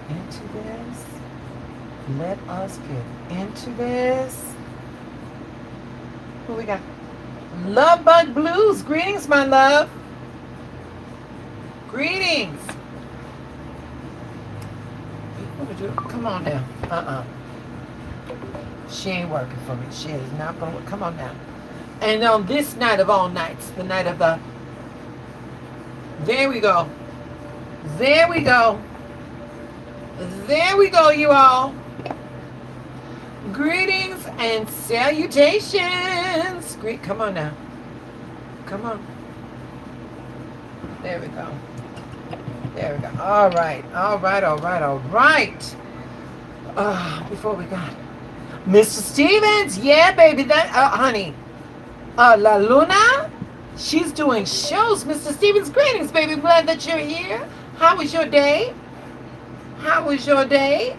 into this. Let us get into this. Who we got? Love Bug Blues. Greetings, my love. Greetings. Come on now. She ain't working for me. She is not going to work. Come on now. And on this night of all nights, the night of the. There we go. There we go. There we go, you all. Greetings and salutations. Come on now. Come on. There we go. There we go. All right. All right. All right. All right. Before we got Mr. Stevens. Yeah, baby. That, honey. La Luna. She's doing shows. Mr. Stevens, greetings, baby. Glad that you're here. How was your day? How was your day?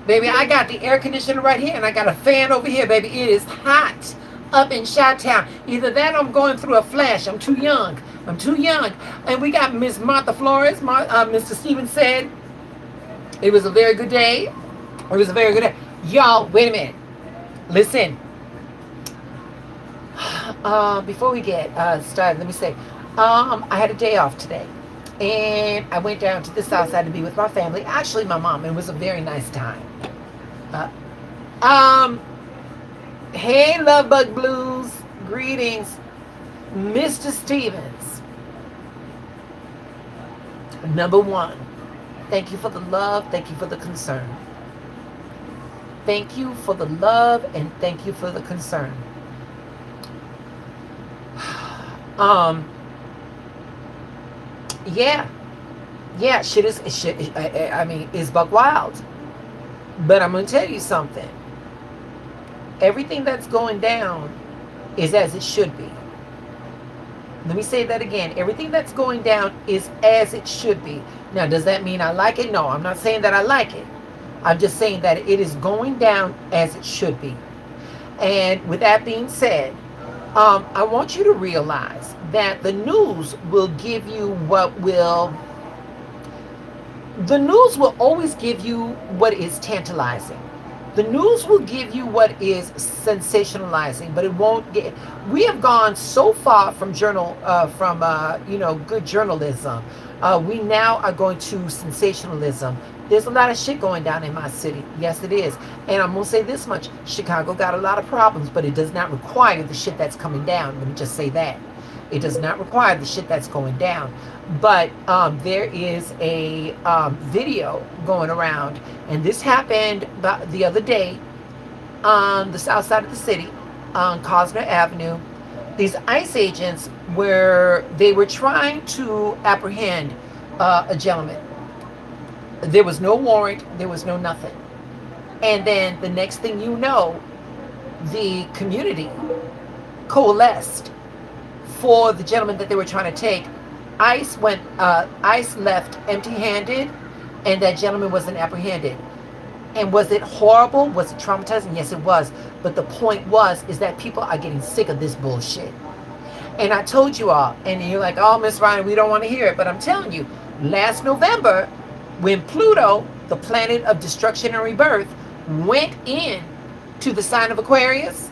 Baby, I got the air conditioner right here and I got a fan over here, baby. It is hot up in Chi-Town. Either that or I'm going through a flash. I'm too young. I'm too young. And we got Miss Martha Flores. Mr. Stevens said it was a very good day. It was a very good day. Y'all, wait a minute. Listen. Before we get started, let me say, I had a day off today. And I went down to the south side to be with my family. Actually, my mom. It was a very nice time. Hey, Love Bug Blues. Greetings. Mr. Stevens. Number one, thank you for the love. Thank you for the concern. Thank you for the love and thank you for the concern. Yeah, shit is shit. I mean, it's buck wild. But I'm gonna tell you something. Everything that's going down is as it should be. Let me say that again. Everything that's going down is as it should be. Now, does that mean I like it? No, I'm not saying that I like it. I'm just saying that it is going down as it should be. And with that being said, I want you to realize that the news will give you the news will always give you what is tantalizing. The news will give you what is sensationalizing, but it won't get. We have gone so far from good journalism. We now are going to sensationalism. There's a lot of shit going down in my city. Yes, it is. And I'm gonna say this much: Chicago got a lot of problems, but it does not require the shit that's coming down. Let me just say that. It does not require the shit that's going down. But there is a video going around, and this happened the other day on the south side of the city, on Cosner Avenue. These ICE agents they were trying to apprehend a gentleman. There was no warrant, there was no nothing. And then the next thing you know, the community coalesced for the gentleman that they were trying to take. ICE left empty-handed, and that gentleman wasn't apprehended. And was it horrible? Was it traumatizing? Yes, it was. But the point is that people are getting sick of this bullshit. And I told you all, and you're like, oh, Miss Ryan, we don't want to hear it. But I'm telling you, last November, when Pluto, the planet of destruction and rebirth, went in to the sign of Aquarius,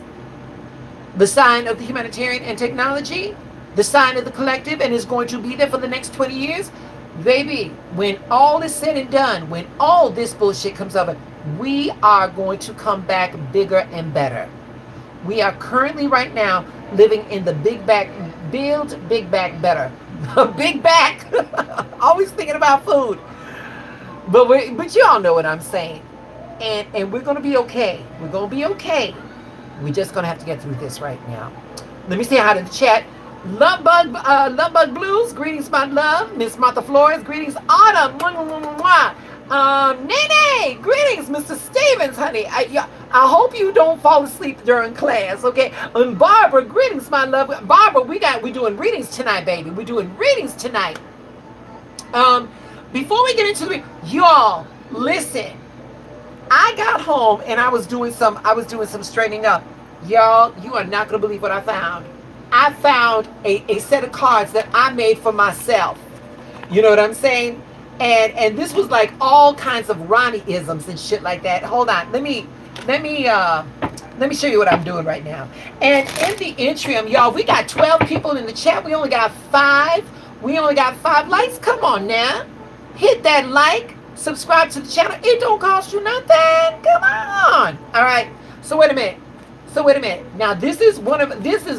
the sign of the humanitarian and technology, the sign of the collective, and is going to be there for the next 20 years. Baby, when all is said and done, when all this bullshit comes over, we are going to come back bigger and better. We are currently right now living in the big back, build big back better. Big back, always thinking about food. But you all know what I'm saying. And we're going to be okay. We're going to be okay. We're just going to have to get through this right now. Let me say hi to the chat. Love Bug Blues, greetings, my love. Miss Martha Flores, greetings. Autumn, Nene, greetings, Mr. Stevens, honey. I hope you don't fall asleep during class, okay? And Barbara, greetings, my love. Barbara, we're doing readings tonight, baby. We're doing readings tonight. Before we get into y'all, listen. I got home and I was doing some straightening up. Y'all, you are not gonna believe what I found. I found a set of cards that I made for myself. You know what I'm saying? And this was like all kinds of Ronnie-isms and shit like that. Hold on. Let me show you what I'm doing right now. And in the interim, y'all, we got 12 people in the chat. We only got 5. We only got 5 likes. Come on now. Hit that like. Subscribe to the channel. It don't cost you nothing. Come on. All right. So wait a minute. Now this is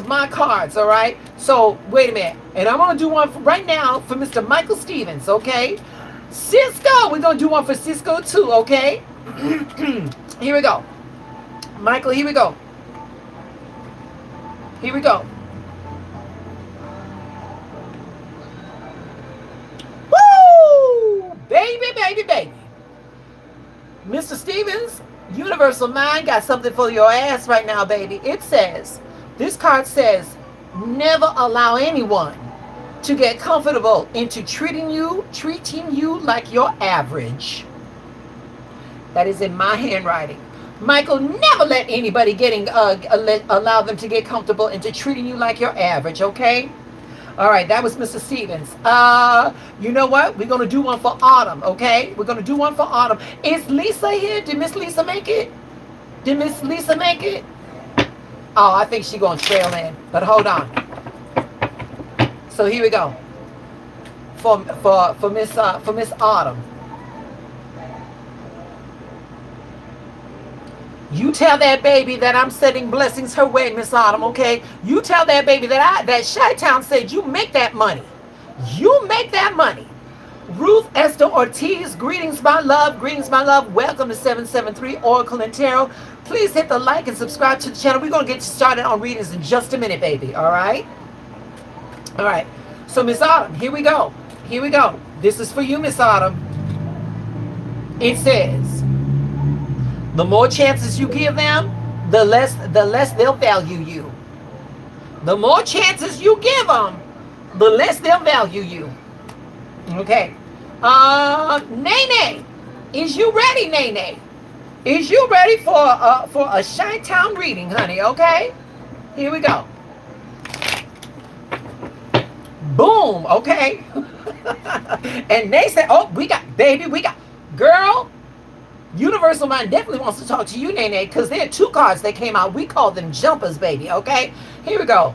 my cards, all right? So wait a minute. And I'm gonna do one right now for Mr. Michael Stevens, okay? Cisco, we're gonna do one for Cisco too, okay? Here we go. Michael, here we go. Here we go. Woo! Baby. Mr. Stevens, Universal Mind got something for your ass right now, baby. It says, this card says, never allow anyone to get comfortable into treating you like your average. That is in my handwriting. Michael, never let anybody allow them to get comfortable into treating you like your average, okay? All right, that was Mr. Stevens. You know what? We're going to do one for Autumn, okay? We're going to do one for Autumn. Is Lisa here? Did Miss Lisa make it? Oh, I think she's going to trail in. But hold on. So here we go. For Miss Autumn. You tell that baby that I'm sending blessings her way, Miss Autumn, okay? You tell that baby that Chi-Town said you make that money. You make that money. Ruth Esther Ortiz, greetings, my love. Welcome to 773 Oracle and Tarot. Please hit the like and subscribe to the channel. We're going to get started on readings in just a minute, baby, all right? All right. So, Miss Autumn, here we go. This is for you, Miss Autumn. It says, the more chances you give them, the less they'll value you. The more chances you give them, the less they'll value you. Okay. Nene, is you ready, Nene? Is you ready for a Chi-Town reading, honey? Okay. Here we go. Boom. Okay. And they said, oh, we got girl. Universal Mind definitely wants to talk to you, Nene, because there are 2 cards that came out. We call them jumpers, baby, okay? Here we go.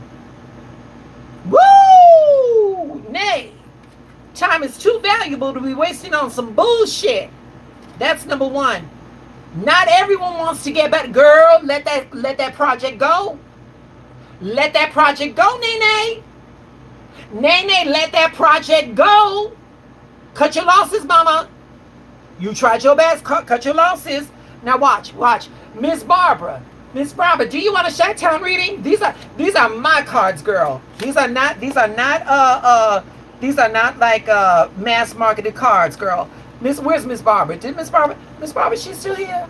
Woo! Nay. Time is too valuable to be wasting on some bullshit. That's number 1. Not everyone wants to get better. Girl, let that project go. Let that project go, Nene. Nene, let that project go. Cut your losses, mama. You tried your best. Cut your losses. Now watch. Miss Barbara, do you want a Chi-Town reading? These are my cards, girl. These are not like mass marketed cards, girl. Where's Miss Barbara? Miss Barbara, she's still here?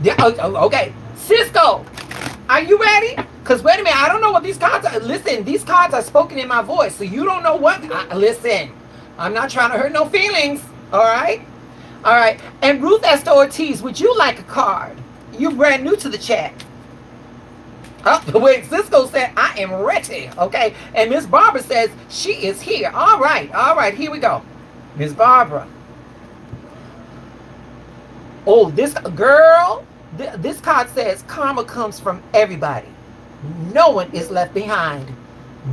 Yeah, okay. Cisco, are you ready? Because wait a minute, I don't know what these cards are. Listen, these cards are spoken in my voice, so you don't know what. Listen. I'm not trying to hurt no feelings. All right. And Ruth Esther Ortiz, would you like a card? You're brand new to the chat. Oh, wait, Cisco said, I am ready. Okay. And Miss Barbara says she is here. All right. Here we go. Miss Barbara. Oh, this girl, this card says karma comes from everybody. No one is left behind.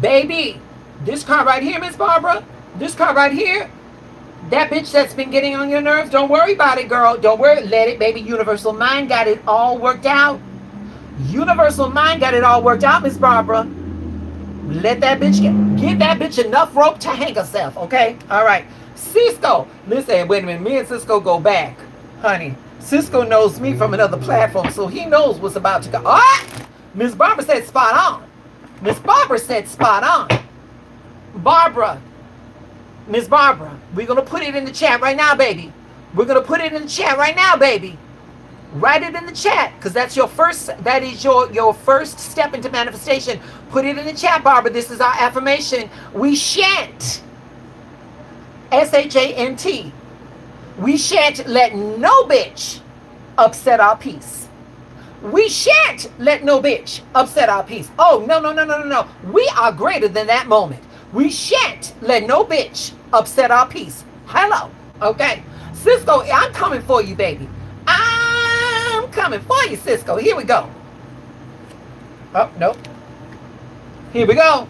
Baby, this card right here, Miss Barbara. This card right here, that bitch that's been getting on your nerves, don't worry about it, girl. Don't worry. Let it, baby. Universal Mind got it all worked out. Universal Mind got it all worked out, Miss Barbara. Let that bitch give that bitch enough rope to hang herself, okay? All right. Cisco, listen, wait a minute. Me and Cisco go back, honey. Cisco knows me from another platform, so he knows what's about to go. Ah! Miss Barbara said spot on. Barbara. Miss Barbara, we're going to put it in the chat right now, baby. Write it in the chat, because that is your first step into manifestation. Put it in the chat, Barbara. This is our affirmation. We shan't, S-H-A-N-T, we shan't let no bitch upset our peace. We shan't let no bitch upset our peace. Oh, no, no, no, no, no, no. We are greater than that moment. We shan't let no bitch upset our peace. Hello. Okay. Cisco, I'm coming for you, baby. I'm coming for you, Cisco. Here we go. Oh, nope. Here we go.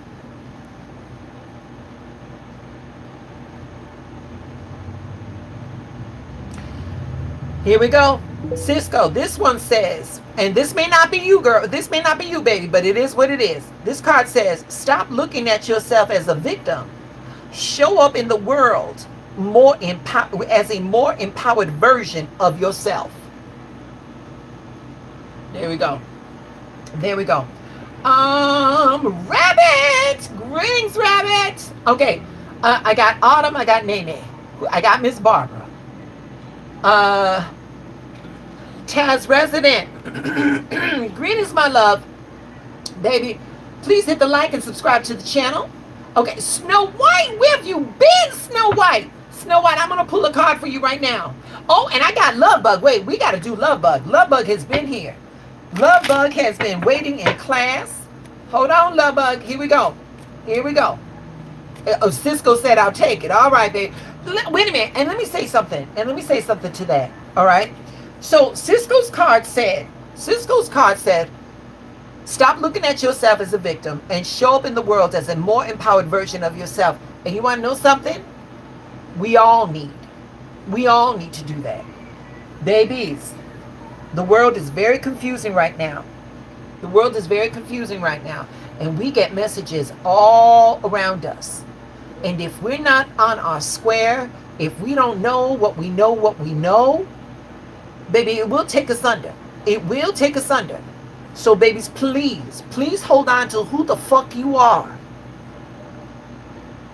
Here we go. Cisco, this one says, and this may not be you, girl. This may not be you, baby, but it is what it is. This card says, stop looking at yourself as a victim. Show up in the world as a more empowered version of yourself. There we go. There we go. Rabbit. Greetings, Rabbit. Okay. I got Autumn. I got Nene. I got Miss Barbara. Taz Resident. Greetings, my love. Baby, please hit the like and subscribe to the channel. Okay, Snow White, where have you been, Snow White? Snow White, I'm going to pull a card for you right now. Oh, and I got Love Bug. Wait, we got to do Love Bug. Love Bug has been here. Love Bug has been waiting in class. Hold on, Love Bug. Here we go. Here we go. Oh, Cisco said I'll take it. All right, babe. Wait a minute. And let me say something. To that. All right. So Cisco's card said, stop looking at yourself as a victim and show up in the world as a more empowered version of yourself. And you want to know something? We all need to do that. Babies, the world is very confusing right now. And we get messages all around us. And if we're not on our square, if we don't know what we know, baby, it will take us under. So babies, please hold on to who the fuck you are.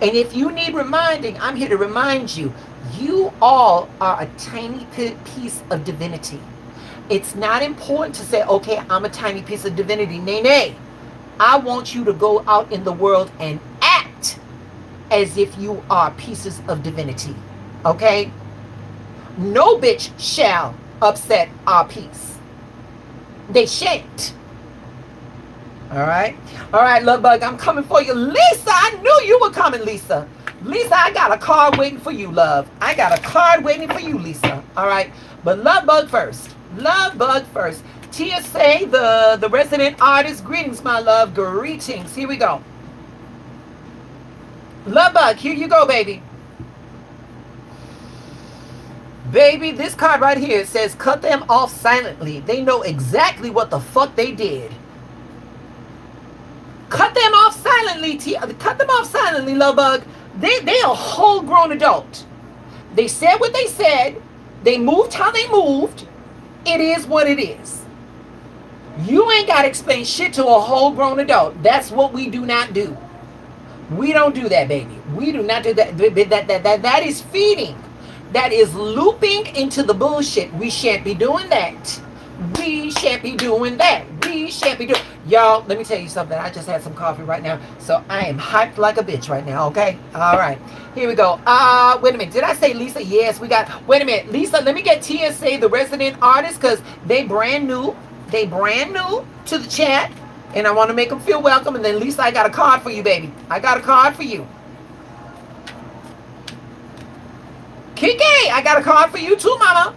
And if you need reminding, I'm here to remind you, you all are a tiny piece of divinity. It's not important to say, okay, I'm a tiny piece of divinity. Nay. I want you to go out in the world and act as if you are pieces of divinity. Okay? No bitch shall upset our peace. They shan't. All right, Love Bug, I'm coming for you. Lisa, I knew you were coming, Lisa. Lisa, I got a card waiting for you, love. I got a card waiting for you, Lisa. All right, but Love Bug first. TSA, the resident artist, greetings, my love. Greetings. Here we go. Love Bug, here you go, baby. Baby, this card right here says, cut them off silently. They know exactly what the fuck they did. Cut them off silently, Love Bug. They a whole grown adult. They said what they said. They moved how they moved. It is what it is. You ain't got to explain shit to a whole grown adult. That's what we do not do. We don't do that, baby. We do not do that. That is feeding. That is looping into the bullshit. We shan't be doing that. Y'all, let me tell you something. I just had some coffee right now, so I am hyped like a bitch right now, okay? All right, here we go. Wait a minute. Did I say Lisa? Yes, we got... Wait a minute. Lisa, let me get TSA, the resident artist, because they brand new. To the chat, and I want to make them feel welcome. And then, Lisa, I got a card for you, baby. I got a card for you. Kiki, I got a card for you too, mama.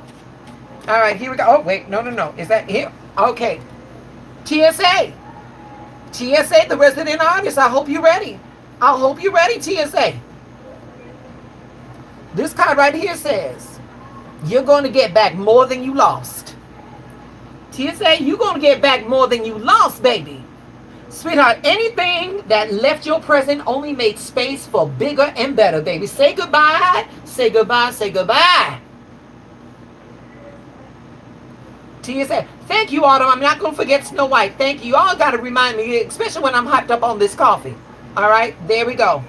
All right, here we go. Oh, wait. No. Is that here? Okay. TSA, the resident artist. I hope you're ready. TSA. This card right here says, you're going to get back more than you lost. TSA, you're going to get back more than you lost, baby. Sweetheart, anything that left your present only made space for bigger and better, baby. Say goodbye. TSA, thank you, Autumn. I'm not going to forget Snow White. Thank you. Y'all got to remind me, especially when I'm hyped up on this coffee. All right, there we go.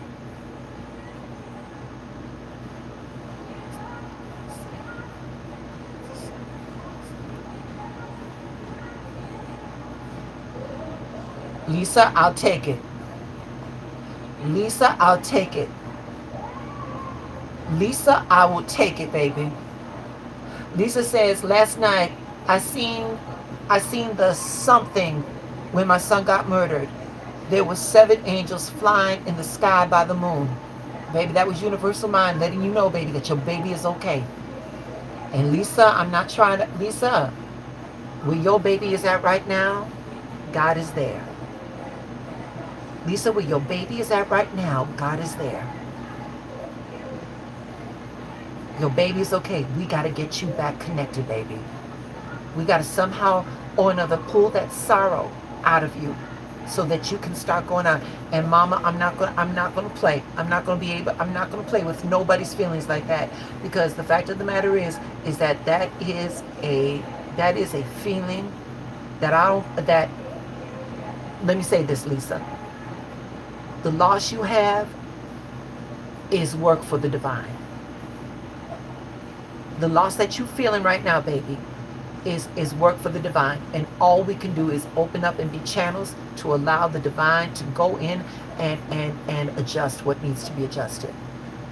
Lisa, I'll take it. Lisa, I will take it, baby. Lisa says, last night I seen I seen the something when my son got murdered. There were 7 angels flying in the sky by the moon. Baby, that was universal mind letting you know, baby, that your baby is okay. And Lisa, I'm not trying to, Lisa, where your baby is at right now, God is there. Lisa, where your baby is at right now, God is there. Your baby is okay. We got to get you back connected, baby. We got to somehow or another pull that sorrow out of you so that you can start going out. And mama, I'm not going to play. I'm not going to play with nobody's feelings like that, because the fact of the matter is that that is a feeling that let me say this, Lisa. The loss you have is work for the divine. The loss that you're feeling right now, baby, is work for the divine. And all we can do is open up and be channels to allow the divine to go in and adjust what needs to be adjusted.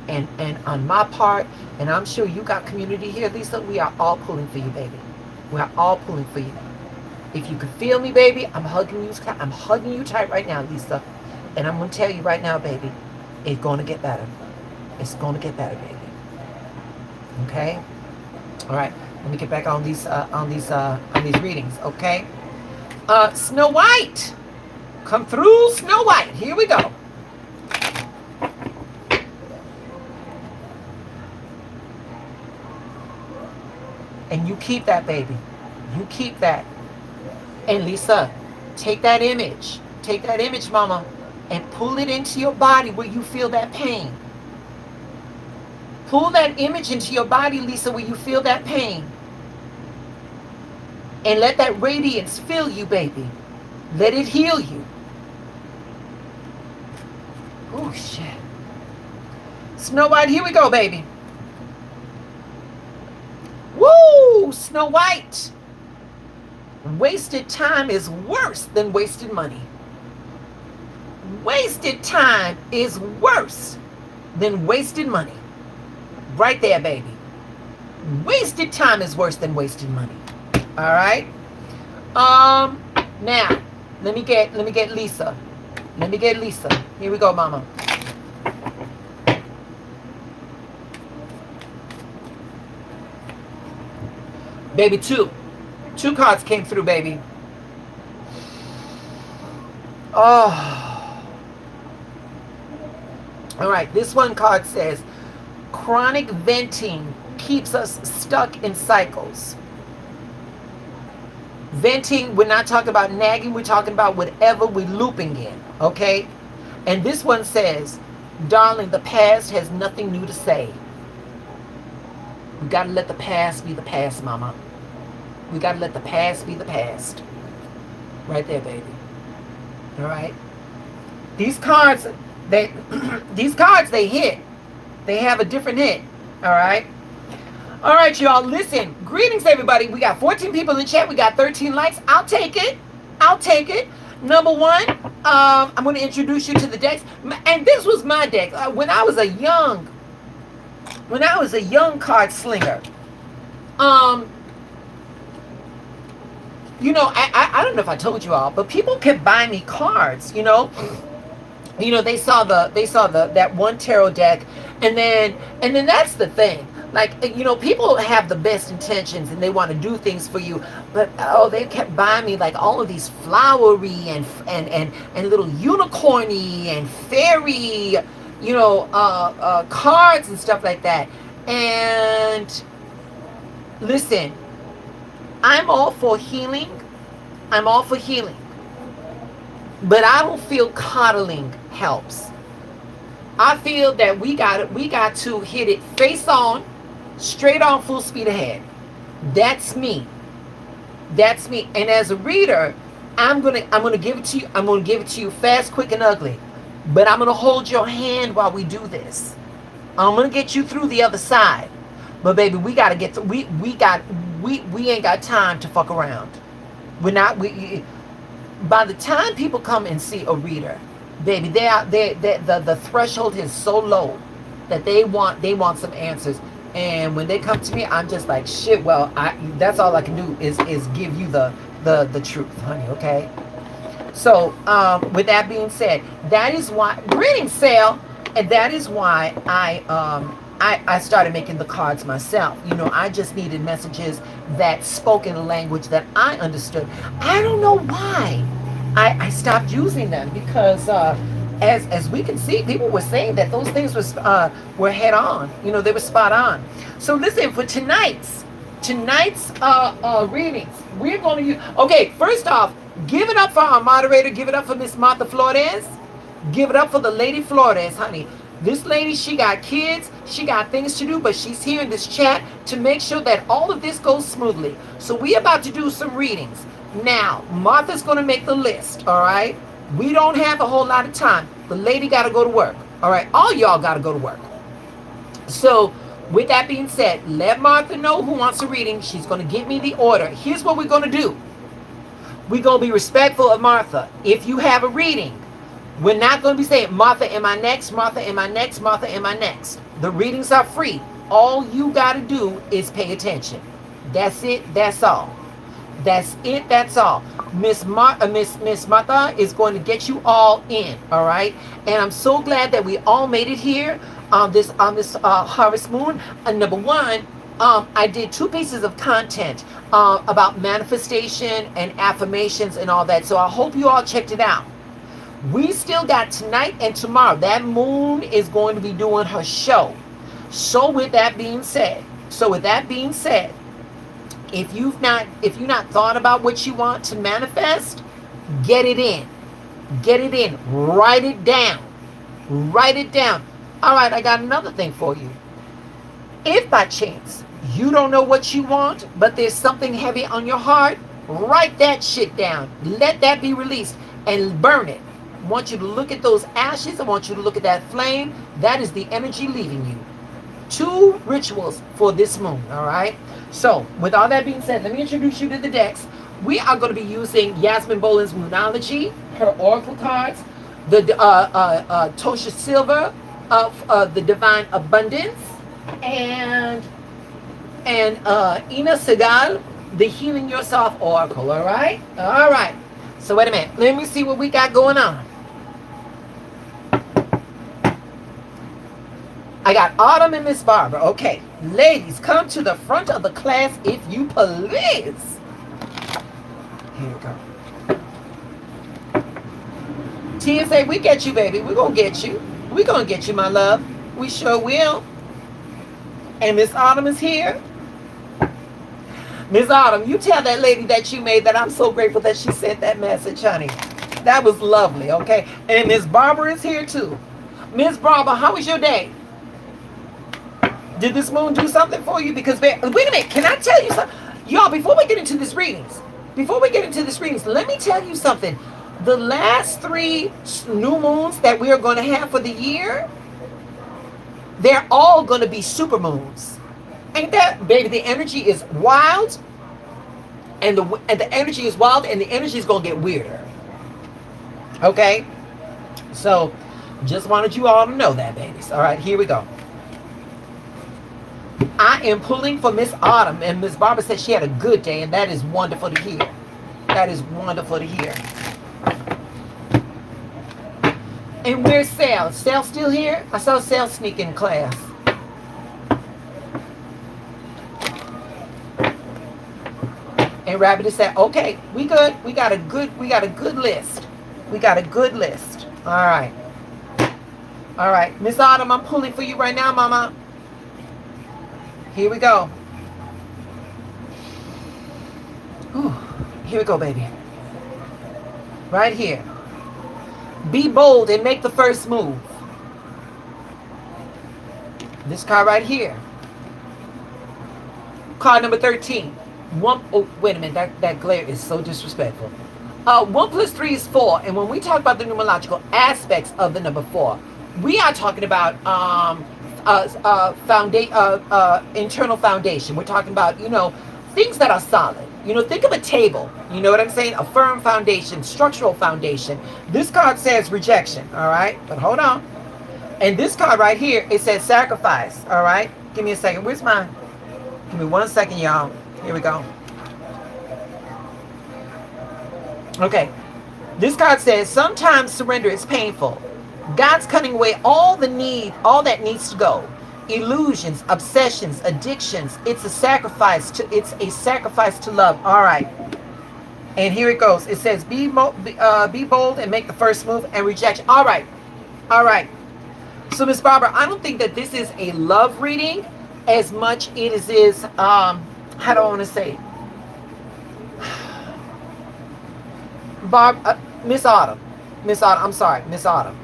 And on my part, and I'm sure you got community here, Lisa, we are all pulling for you, baby. We are all pulling for you. If you can feel me, baby, I'm hugging you tight right now, Lisa. And I'm going to tell you right now, baby, it's going to get better. It's going to get better, baby. Okay? All right. Let me get back on these readings, okay? Snow White. Come through, Snow White. Here we go. And you keep that, baby. You keep that. And Lisa, take that image. Take that image, mama, and pull it into your body where you feel that pain. Pull that image into your body, Lisa, where you feel that pain. And let that radiance fill you, baby. Let it heal you. Oh, shit. Snow White, here we go, baby. Woo! Snow White. Wasted time is worse than wasted money. Wasted time is worse than wasted money. Right there, baby. Wasted time is worse than wasted money. All right. Now, let me get Lisa. Let me get Lisa. Here we go, mama. Baby, two cards came through, baby. Oh. All right. This one card says, chronic venting keeps us stuck in cycles. Venting, we're not talking about nagging, we're talking about whatever we're looping in, okay? And this one says, darling, the past has nothing new to say. We got to let the past be the past, mama. We got to let the past be the past. Right there, baby. All right? These cards, they hit. They have a different hit. All right? All right, y'all. Listen. Greetings, everybody. We got 14 people in chat. We got 13 likes. I'll take it. I'll take it. Number one, I'm going to introduce you to the decks. And this was my deck. When I was a young card slinger, you know, I don't know if I told you all, but people kept buying me cards, you know. You know, they saw that one tarot deck, and then that's the thing. Like, you know, people have the best intentions and they want to do things for you, but oh, they kept buying me like all of these flowery and little unicorny and fairy, you know, cards and stuff like that. And listen, I'm all for healing. I'm all for healing. But I don't feel coddling helps. I feel that we got to hit it face on, straight on, full speed ahead. That's me. That's me. And as a reader, I'm gonna give it to you. I'm gonna give it to you fast, quick, and ugly. But I'm gonna hold your hand while we do this. I'm gonna get you through the other side. But baby, we gotta get to, we ain't got time to fuck around. By the time people come and see a reader, baby, the threshold is so low that they want some answers. And when they come to me, I'm just like, shit, well, that's all I can do is give you the the truth, honey. Okay. So, with that being said, that is why greetings, Sale, and that is why I started making the cards myself. You know, I just needed messages that spoke in a language that I understood. I don't know why I stopped using them because as we can see, people were saying that those things were head on. You know, they were spot on. So listen, for tonight's readings, we're going to use. Okay, first off, give it up for our moderator. Give it up for Miss Martha Flores. Give it up for the Lady Flores, honey. This lady, she got kids, she got things to do, but she's here in this chat to make sure that all of this goes smoothly. So we're about to do some readings. Now, Martha's going to make the list, all right? We don't have a whole lot of time. The lady got to go to work, all right? All y'all got to go to work. So with that being said, let Martha know who wants a reading. She's going to give me the order. Here's what we're going to do. We're going to be respectful of Martha. If you have a reading, we're not going to be saying, Martha, am I next? Martha, am I next? Martha, am I next? The readings are free. All you got to do is pay attention. That's it. That's all. That's it. That's all. Miss Martha is going to get you all in. All right. And I'm so glad that we all made it here on this harvest moon. Number one, I did 2 pieces of content about manifestation and affirmations and all that. So I hope you all checked it out. We still got tonight and tomorrow. That moon is going to be doing her show. So with that being said, if you've not thought about what you want to manifest, get it in. Get it in. Write it down. Write it down. All right, I got another thing for you. If by chance you don't know what you want, but there's something heavy on your heart, write that shit down. Let that be released and burn it. I want you to look at those ashes. I want you to look at that flame. That is the energy leaving you. 2 rituals for this moon, all right? So, with all that being said, let me introduce you to the decks. We are going to be using Yasmin Boland's Moonology, her Oracle cards, the Tosha Silver of the Divine Abundance, and Ina Segal, the Healing Yourself Oracle, all right? All right. So, wait a minute. Let me see what we got going on. I got Autumn and Miss Barbara. Okay, ladies, come to the front of the class if you please. Here we go. TSA, we get you, baby. We're going to get you. We're going to get you, my love. We sure will. And Miss Autumn is here. Miss Autumn, you tell that lady that you made that I'm so grateful that she sent that message, honey. That was lovely, okay? And Miss Barbara is here, too. Miss Barbara, how was your day? Did this moon do something for you? Because, wait a minute, can I tell you something? Y'all, before we get into this readings, let me tell you something. The last 3 new moons that we are going to have for the year, they're all going to be super moons. Ain't that, baby? The energy is wild, and the energy is wild, and the energy is going to get weirder. Okay? So, just wanted you all to know that, babies. All right, here we go. I am pulling for Miss Autumn, and Miss Barbara said she had a good day, and that is wonderful to hear. That is wonderful to hear. And where's Sal? Sal still here? I saw Sal sneak in class. And Rabbit said, okay, we good. We got a good list. We got a good list. All right. All right. Miss Autumn, I'm pulling for you right now, Mama. Here we go. Ooh, here we go, baby. Right here. Be bold and make the first move. This card right here. Card number 13. Oh, wait a minute. That glare is so disrespectful. 1 plus 3 is 4. And when we talk about the numerological aspects of the number 4, we are talking about internal foundation. We're talking about, things that are solid. Think of a table. You know what I'm saying? A firm foundation, structural foundation. This card says rejection, all right? But hold on. And this card right here, it says sacrifice, all right? Give me a second. Where's mine? Give me 1 second, y'all. Here we go. Okay. This card says sometimes surrender is painful. God's cutting away all that needs to go. Illusions, obsessions, addictions. It's a sacrifice to love. All right. And here it goes. It says be bold and make the first move and rejection. All right. All right. So Miss Barbara, I don't think that this is a love reading as much it is how do I want to say? Miss Autumn. I'm sorry, Miss Autumn.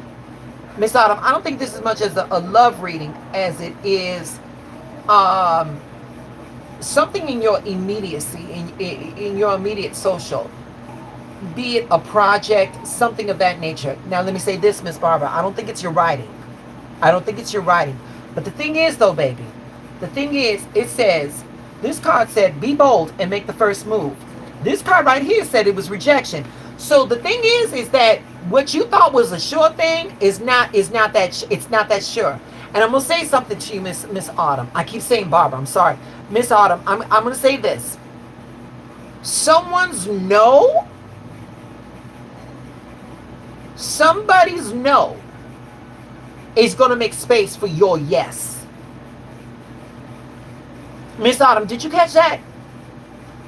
Miss Autumn, I don't think this is much as a love reading as it is something in your immediacy, in your immediate social. Be it a project, something of that nature. Now let me say this, Miss Barbara. I don't think it's your writing. I don't think it's your writing. But the thing is though, baby, the thing is, it says, this card said, be bold and make the first move. This card right here said it was rejection. So the thing is that what you thought was a sure thing is not that sure. And I'm gonna say something to you, Miss Autumn. I keep saying Barbara. I'm sorry, Miss Autumn. I'm gonna say this. Somebody's no is gonna make space for your yes. Miss Autumn, did you catch that?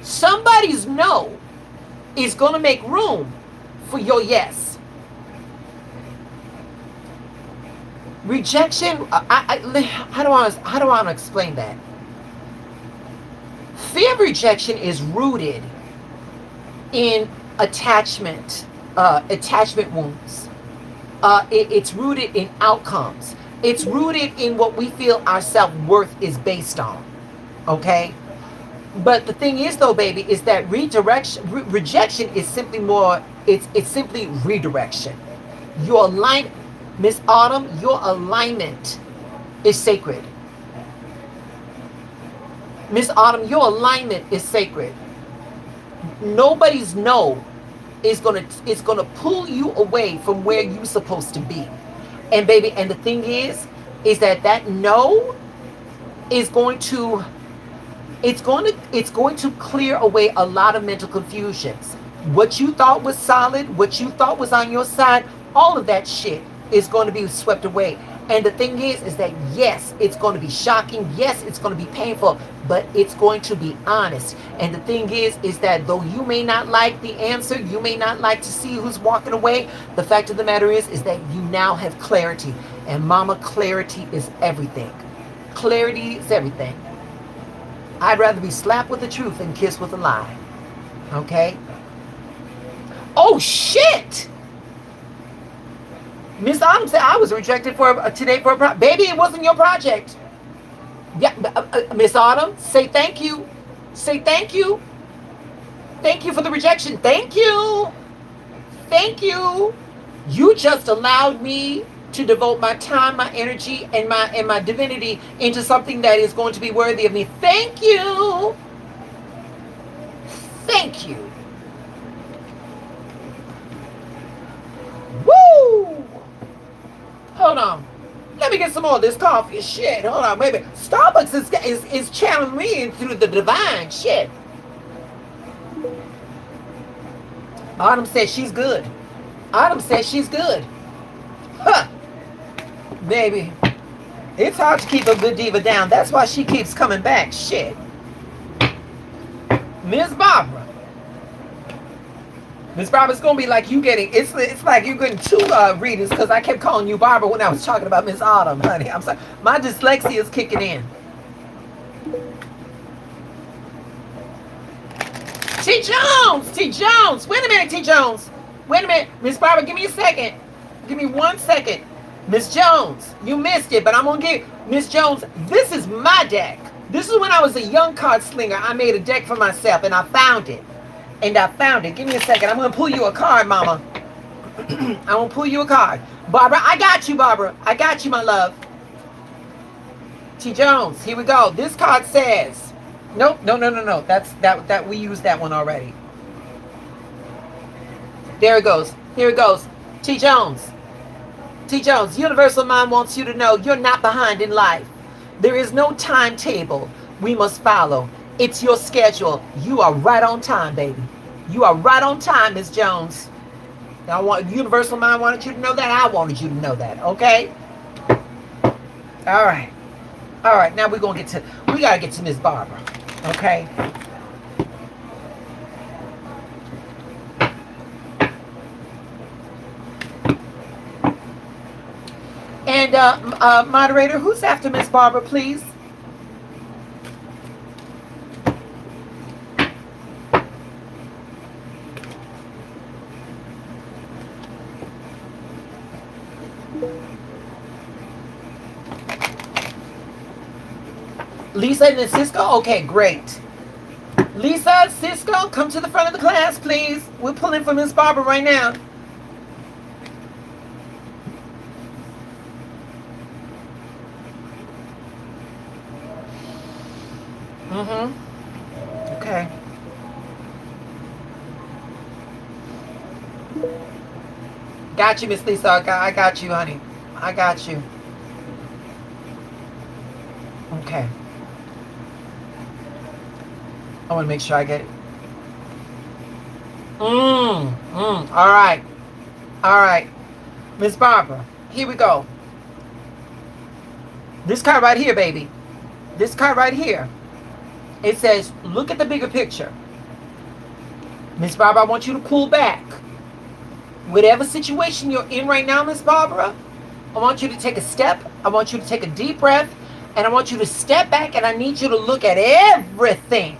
Somebody's no is going to make room for your yes. Rejection, how do I want to explain that? Fear of rejection is rooted in attachment wounds. It's rooted in outcomes. It's rooted in what we feel our self-worth is based on. Okay? But the thing is though, baby, is that rejection is simply more, it's simply redirection. Your alignment, Miss Autumn, your alignment is sacred. Miss Autumn, your alignment is sacred. Nobody's no is gonna pull you away from where you're supposed to be. And baby, and the thing is that no is going to it's going to clear away a lot of mental confusions. What you thought was solid, what you thought was on your side, all of that shit is going to be swept away. And the thing is that yes, it's going to be shocking. Yes, it's going to be painful, but it's going to be honest. And the thing is that though you may not like the answer, you may not like to see who's walking away, the fact of the matter is that you now have clarity. And mama, clarity is everything. Clarity is everything. I'd rather be slapped with the truth than kissed with a lie. Okay? Oh, shit! Miss Autumn said I was rejected today for a project. Baby, it wasn't your project. Yeah, Miss Autumn, say thank you. Say thank you. Thank you for the rejection. Thank you. Thank you. You just allowed me to devote my time, my energy, and my divinity into something that is going to be worthy of me. Thank you. Thank you. Woo! Hold on. Let me get some more of this coffee. Shit. Hold on, baby. Starbucks is channeling me in through the divine. Shit. Autumn says she's good. Autumn says she's good. Huh. Baby, it's hard to keep a good diva down. That's why she keeps coming back. Shit. Miss Barbara. Miss Barbara's going to be like you getting, it's like you're getting two readings because I kept calling you Barbara when I was talking about Miss Autumn, honey. I'm sorry. My dyslexia is kicking in. T. Jones! T. Jones! Wait a minute, T. Jones. Wait a minute. Miss Barbara, give me a second. Give me 1 second. Miss Jones, you missed it, but I'm going to give Miss Jones, this is my deck. This is when I was a young card slinger. I made a deck for myself, and I found it. Give me a second. I'm going to pull you a card, mama. I'm going to pull you a card. Barbara, I got you, Barbara. I got you, my love. T. Jones, here we go. This card says, nope, no. That we used that one already. There it goes. Here it goes. T. Jones. T. Jones, Universal Mind wants you to know you're not behind in life. There is no timetable we must follow. It's your schedule. You are right on time, baby. You are right on time, Miss Jones. I want Universal Mind wanted you to know that. I wanted you to know that. Okay. All right. All right. Now we're gonna we gotta get to Miss Barbara. Okay. And moderator, who's after Miss Barbara, please? Lisa and then Cisco? Okay, great. Lisa, Cisco, come to the front of the class, please. We're pulling for Miss Barbara right now. Okay. Got you, Miss Lisa. I got you, honey. I got you. Okay. I want to make sure I get it. All right. All right. Miss Barbara, here we go. This card right here, baby. This card right here. It says, look at the bigger picture. Miss Barbara, I want you to pull back. Whatever situation you're in right now, Miss Barbara, I want you to take a step. I want you to take a deep breath. And I want you to step back, and I need you to look at everything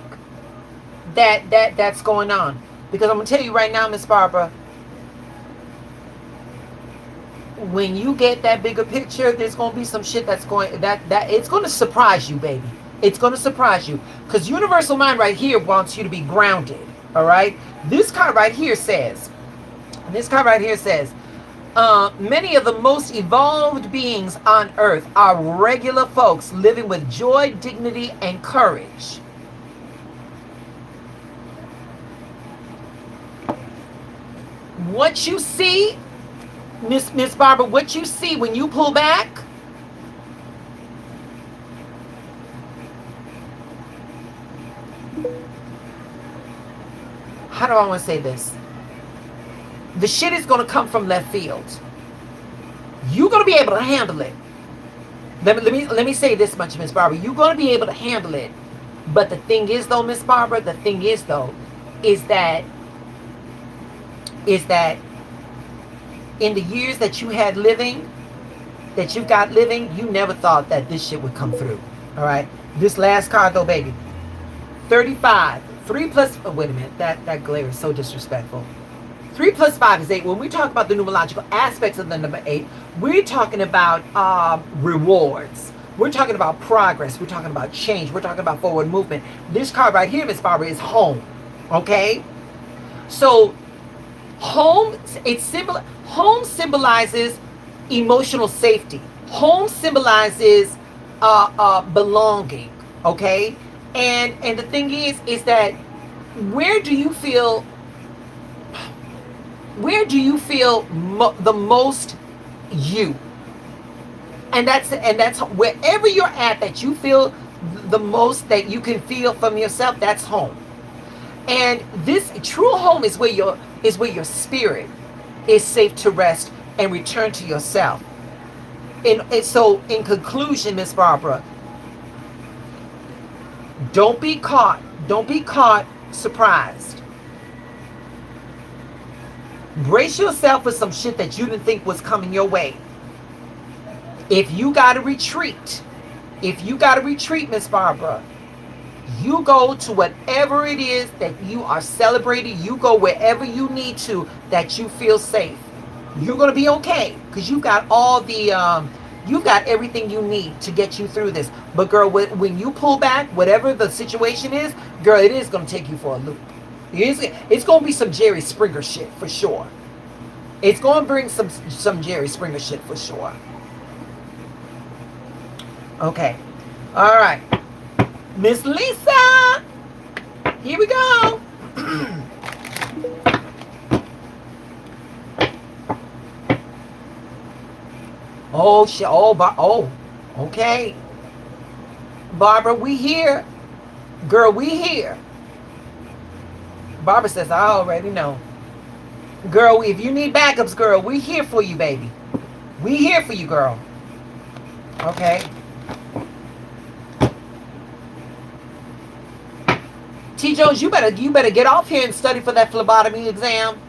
that's going on. Because I'm going to tell you right now, Miss Barbara, when you get that bigger picture, there's going to be some shit that's going, that it's going to surprise you, baby. It's going to surprise you. Because Universal Mind right here wants you to be grounded, all right? This card right here says, many of the most evolved beings on earth are regular folks living with joy, dignity, and courage. What you see, Miss Barbara, what you see when you pull back, how do I want to say this? The shit is going to come from left field. You're going to be able to handle it. Let me say this much, Miss Barbara. You're going to be able to handle it. But the thing is, though, Miss Barbara, is that in the years that you had living, that you've got living, you never thought that this shit would come through. All right? This last card, though, baby. 35. 3 plus... Oh, wait a minute. That glare is so disrespectful. 3 plus 5 is 8. When we talk about the numerological aspects of the number 8, we're talking about rewards. We're talking about progress. We're talking about change. We're talking about forward movement. This card right here, Miss Barbara, is home. Okay? So, home symbolizes emotional safety. Home symbolizes belonging. Okay? And the thing is that where do you feel the most you? And that's wherever you're at, that you feel the most that you can feel from yourself, that's home. And this true home is where your spirit is safe to rest and return to yourself. And so in conclusion, Miss Barbara, don't be caught surprised. Brace yourself for some shit that you didn't think was coming your way. If you gotta retreat, Miss Barbara, you go to whatever it is that you are celebrating. You go wherever you need to, that you feel safe. You're gonna be okay, because you've got all the you've got everything you need to get you through this. But girl, when you pull back, whatever the situation is, girl, it is gonna take you for a loop. It's gonna be some Jerry Springer shit for sure. It's gonna bring some Jerry Springer shit for sure. Okay. All right. Miss Lisa, here we go. Oh shit! Oh, okay. Barbara, we here, girl. We here. Barbara says, I already know. Girl, if you need backups, girl, we're here for you, baby. We here for you, girl. Okay. T. Jones, you better get off here and study for that phlebotomy exam.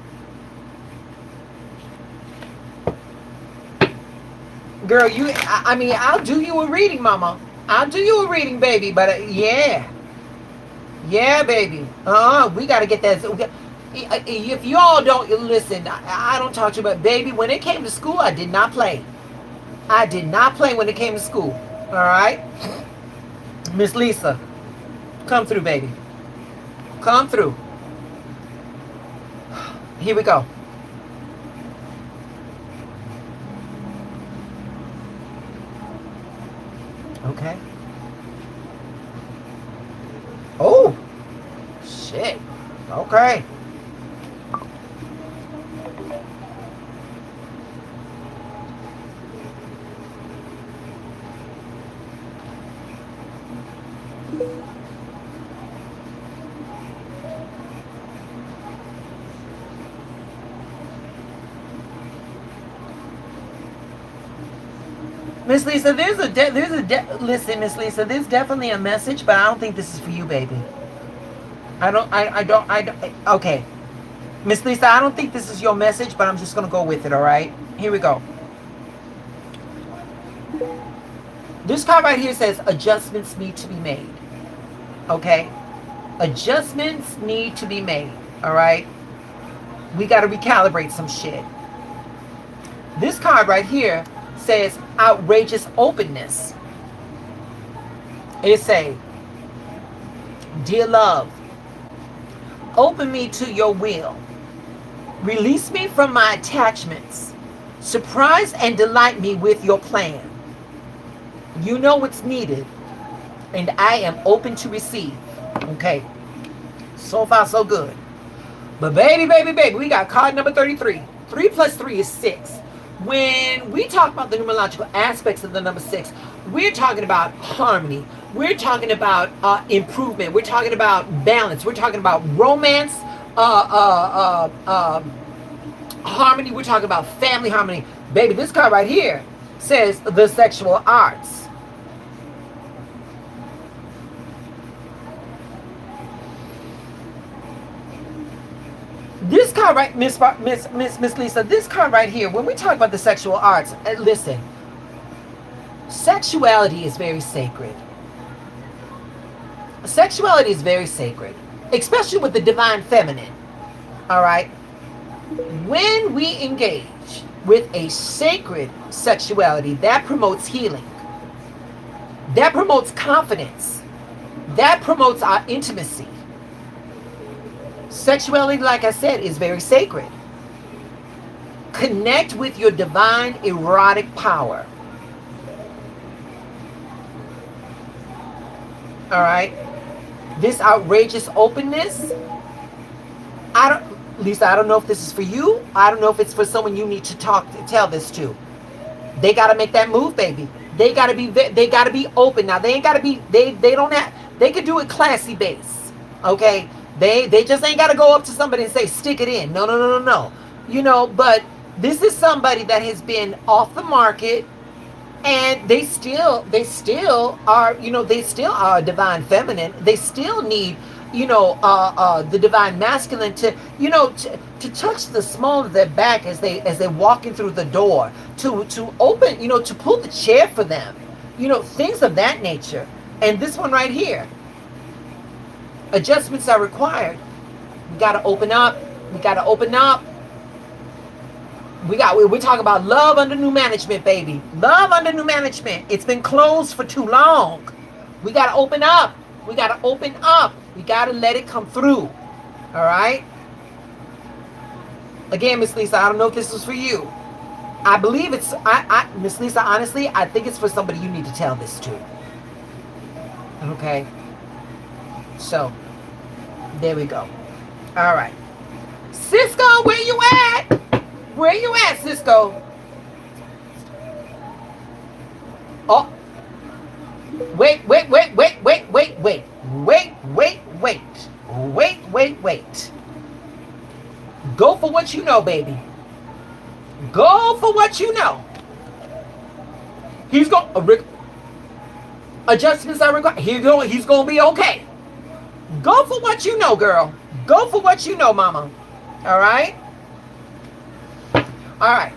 Girl, I mean, I'll do you a reading, mama. I'll do you a reading, baby. But yeah. Yeah, baby. We got to get that. If you all don't listen, I don't talk to you, but baby, when it came to school, I did not play. I did not play when it came to school. All right? Miss Lisa, come through, baby. Come through. Here we go. Okay. Oh, shit. Okay. Miss Lisa, listen, Miss Lisa, there's definitely a message, but I don't think this is for you, baby. I don't, okay. Miss Lisa, I don't think this is your message, but I'm just going to go with it, all right? Here we go. This card right here says adjustments need to be made, okay? Adjustments need to be made, all right? We got to recalibrate some shit. This card right here says outrageous openness. It say, dear love, open me to your will. Release me from my attachments. Surprise and delight me with your plan. You know what's needed, and I am open to receive. Okay. So far, so good. But baby, we got card number 33. 3 plus 3 is 6. When we talk about the numerological aspects of the number 6, we're talking about harmony. We're talking about improvement. We're talking about balance. We're talking about romance, harmony. We're talking about family harmony. Baby, this card right here says the sexual arts. This card right, Miss Lisa, this card right here, when we talk about the sexual arts, listen, sexuality is very sacred. Sexuality is very sacred, especially with the divine feminine, all right? When we engage with a sacred sexuality, that promotes healing. That promotes confidence. That promotes our intimacy. Sexuality, like I said, is very sacred. Connect with your divine erotic power. All right? This outrageous openness, Lisa, I don't know if this is for you. I don't know if it's for someone you need to tell this to. They got to make that move, baby. They got to be open. Now, they ain't got to be, they could do it classy base. Okay? They just ain't got to go up to somebody and say, stick it in. No. You know, but this is somebody that has been off the market, and they still are, you know, they still are divine feminine. They still need, you know, the divine masculine to, you know, to touch the small of their back as they're walking through the door, to open, you know, to pull the chair for them, you know, things of that nature. And this one right here, adjustments are required. We got to open up. We're talking about love under new management, baby. Love under new management. It's been closed for too long. We got to open up. We got to let it come through. All right? Again, Miss Lisa, I don't know if this was for you. I believe it's, Miss Lisa, honestly, I think it's for somebody you need to tell this to. Okay? So, there we go. All right. Cisco, where you at? Where you at, Cisco? Oh. Wait. know, baby. Go for what you know. He's going adjustments are required. He's going to be okay. Go for what you know, girl. Go for what you know, mama. All right? All right.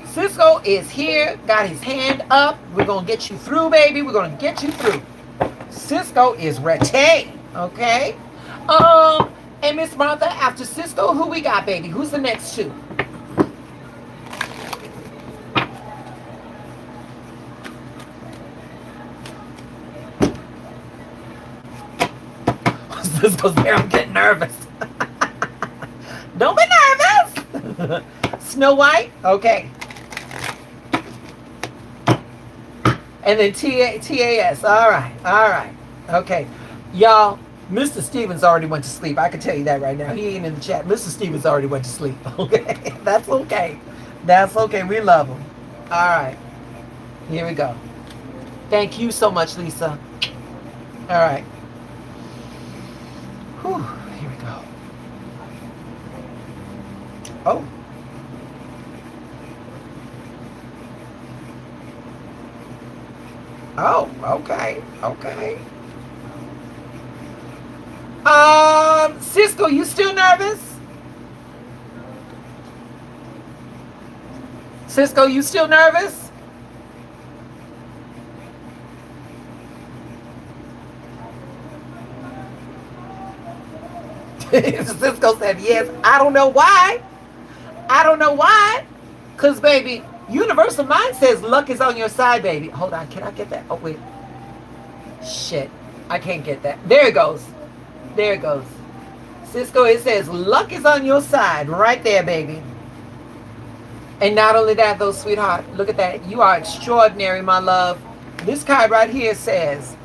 Cisco is here. Got his hand up. We're going to get you through, baby. We're going to get you through. Cisco is ready. Okay? And Miss Martha, after Cisco, who we got, baby? Who's the next two? Cisco's there. I'm getting nervous. Don't be nervous. Snow White? Okay. And then TAS. All right. All right. Okay. Y'all, Mr. Stevens already went to sleep. I can tell you that right now. He ain't in the chat. Mr. Stevens already went to sleep. Okay. That's okay. That's okay. We love him. All right. Here we go. Thank you so much, Lisa. All right. Whew. Here we go. Oh. Oh, okay. Okay. Cisco, you still nervous? Cisco, you still nervous? Cisco said yes. I don't know why. I don't know why. Because, baby, Universal Mind says luck is on your side, baby. Hold on. Can I get that? Oh, wait. Shit. I can't get that. There it goes. There it goes. Cisco, it says luck is on your side. Right there, baby. And not only that, though, sweetheart. Look at that. You are extraordinary, my love. This card right here says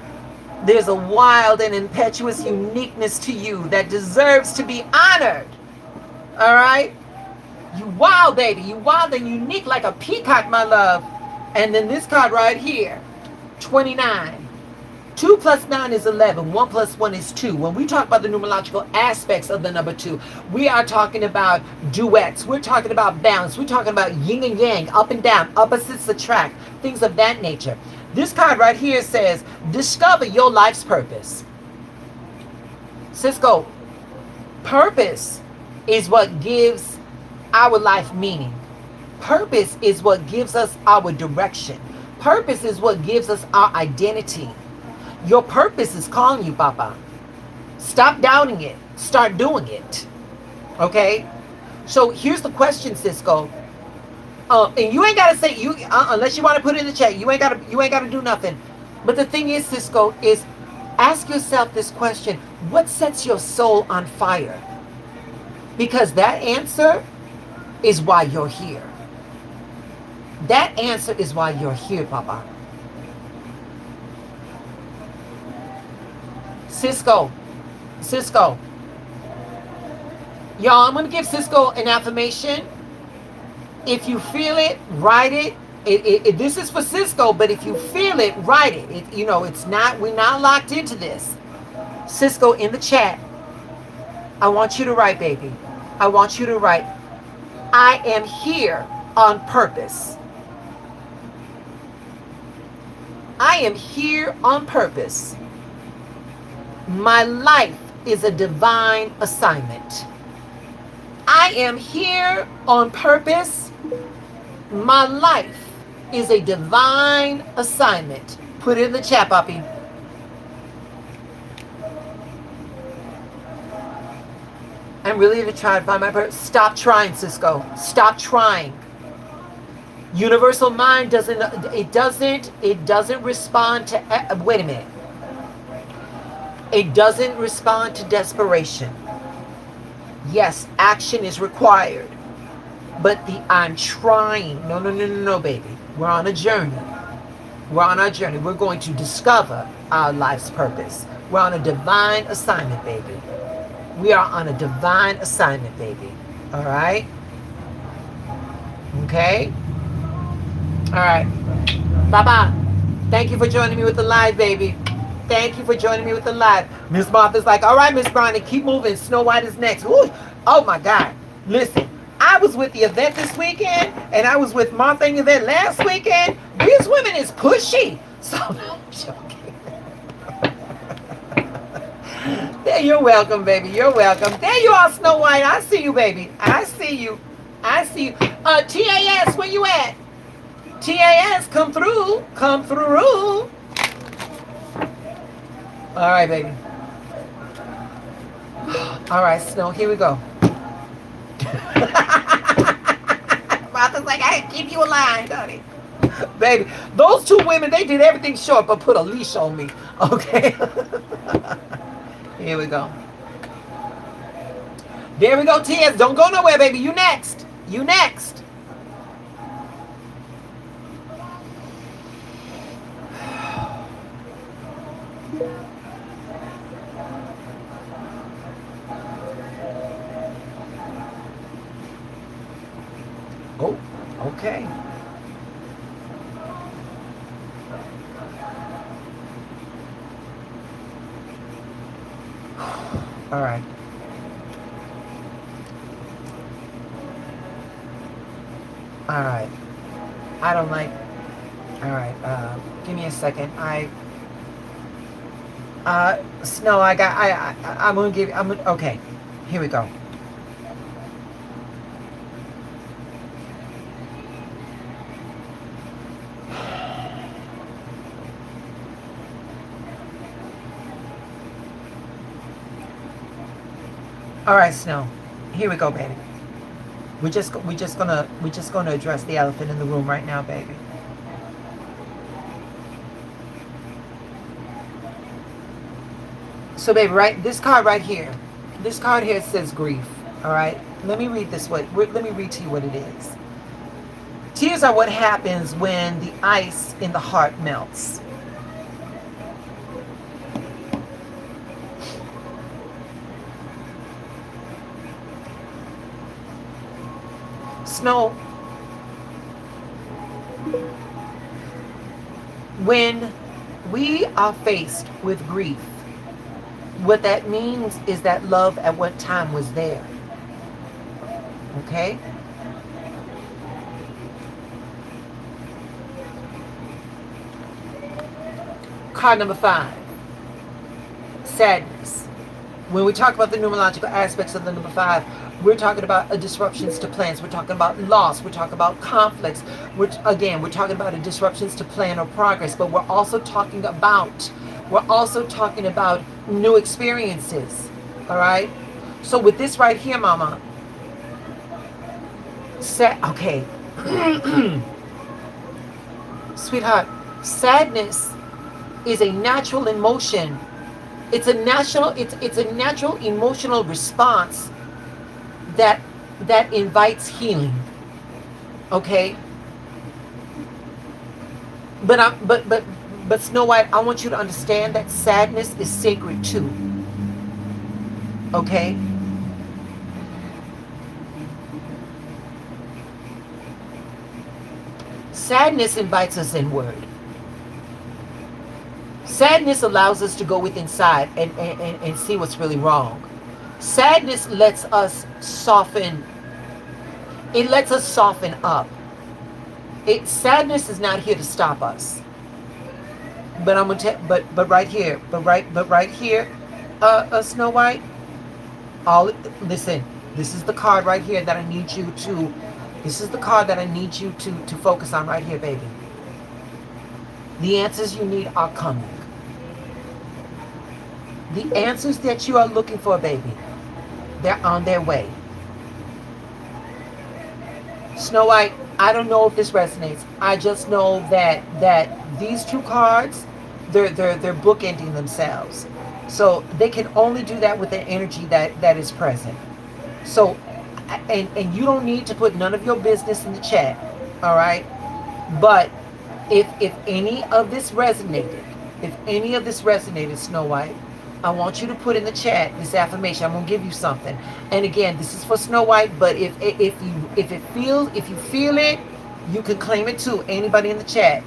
there's a wild and impetuous uniqueness to you that deserves to be honored. All right? You wild, baby. You wild and unique like a peacock, my love. And then this card right here, 29. 2 plus 9 is 11. 1 plus 1 is 2. When we talk about the numerological aspects of the number 2, we are talking about duets. We're talking about balance. We're talking about yin and yang, up and down, opposites attract, things of that nature. This card right here says, discover your life's purpose. Cisco, purpose is what gives our life meaning. Purpose is what gives us our direction. Purpose is what gives us our identity. Your purpose is calling you, Papa. Stop doubting it. Start doing it. Okay? So here's the question, Cisco. And you ain't gotta say unless you want to put it in the chat. You ain't gotta do nothing. But the thing is, Cisco, is ask yourself this question: what sets your soul on fire? Because that answer is why you're here. That answer is why you're here, Papa. Cisco. Y'all, I'm going to give Cisco an affirmation. If you feel it, write it. This is for Cisco, but if you feel it, write it. It's not, we're not locked into this. Cisco, in the chat, I want you to write, baby. I want you to write, I am here on purpose. I am here on purpose. My life is a divine assignment. I am here on purpose. My life is a divine assignment. Put it in the chat, Poppy. I'm really going to try to find my purpose. Stop trying, Cisco. Stop trying. Universal Mind doesn't respond to, wait a minute. It doesn't respond to desperation. Yes, action is required. But the I'm trying. No, baby. We're on a journey. We're on our journey. We're going to discover our life's purpose. We're on a divine assignment, baby. We are on a divine assignment, baby. All right? Okay? All right. Bye-bye. Thank you for joining me with the live, baby. Thank you for joining me with the live. Miss Martha's like, all right, Miss Brownie, keep moving. Snow White is next. Ooh, oh, my God. Listen, I was with the event this weekend, and I was with Martha and Yvette last weekend. These women is pushy. So, I'm joking. There, you're welcome, baby. You're welcome. There you are, Snow White. I see you, baby. I see you. I see you. TAS, where you at? TAS, come through. Come through. All right, baby. All right, Snow, here we go. Martha's like, I keep you alive, honey. Baby, those two women, they did everything short but put a leash on me. Okay. Here we go. There we go, TS. Don't go nowhere, baby. You next. You next. Oh, okay. All right. All right. I don't like. All right. Give me a second. Snow. I'm gonna give. Okay. Here we go. All right, Snow. Here we go, baby. We're just gonna address the elephant in the room right now, baby. So, baby, right, this card right here. This card here says grief. All right. Let me read this. Let me read to you what it is. Tears are what happens when the ice in the heart melts. Snow, when we are faced with grief, what that means is that love at one time was there. Okay? Card number 5. Sadness. When we talk about the numerological aspects of the number 5, we're talking about disruptions to plans. We're talking about loss. We're talking about conflicts. We're talking about disruptions to plan or progress. But we're also talking about new experiences. All right. So with this right here, Mama. Okay. Sweetheart, sadness is a natural emotion. It's a natural emotional response that invites healing. Okay? But Snow White, I want you to understand that sadness is sacred too. Okay? Sadness invites us inward. Sadness allows us to go within inside and see what's really wrong. Sadness lets us soften. It lets us soften up. Sadness is not here to stop us. But I'm gonna but right here, Snow White. Listen. This is the card right here that I need you to. This is the card that I need you to focus on right here, baby. The answers you need are coming. The answers that you are looking for, baby, they're on their way. Snow White, I don't know if this resonates. I just know that these two cards, they're bookending themselves. So they can only do that with the energy that is present. So, and you don't need to put none of your business in the chat, all right? But if any of this resonated, Snow White, I want you to put in the chat this affirmation. I'm gonna give you something. And again, this is for Snow White, but if you feel it, you can claim it too. Anybody in the chat.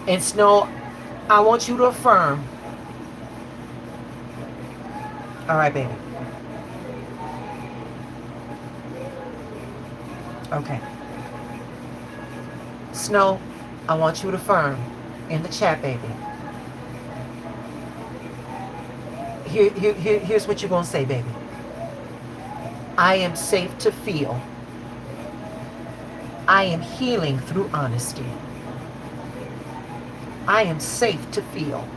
And Snow, I want you to affirm. All right, baby. Okay. Snow, I want you to affirm in the chat, baby. Here's what you're going to say, baby. I am safe to feel. I am healing through honesty. I am safe to feel.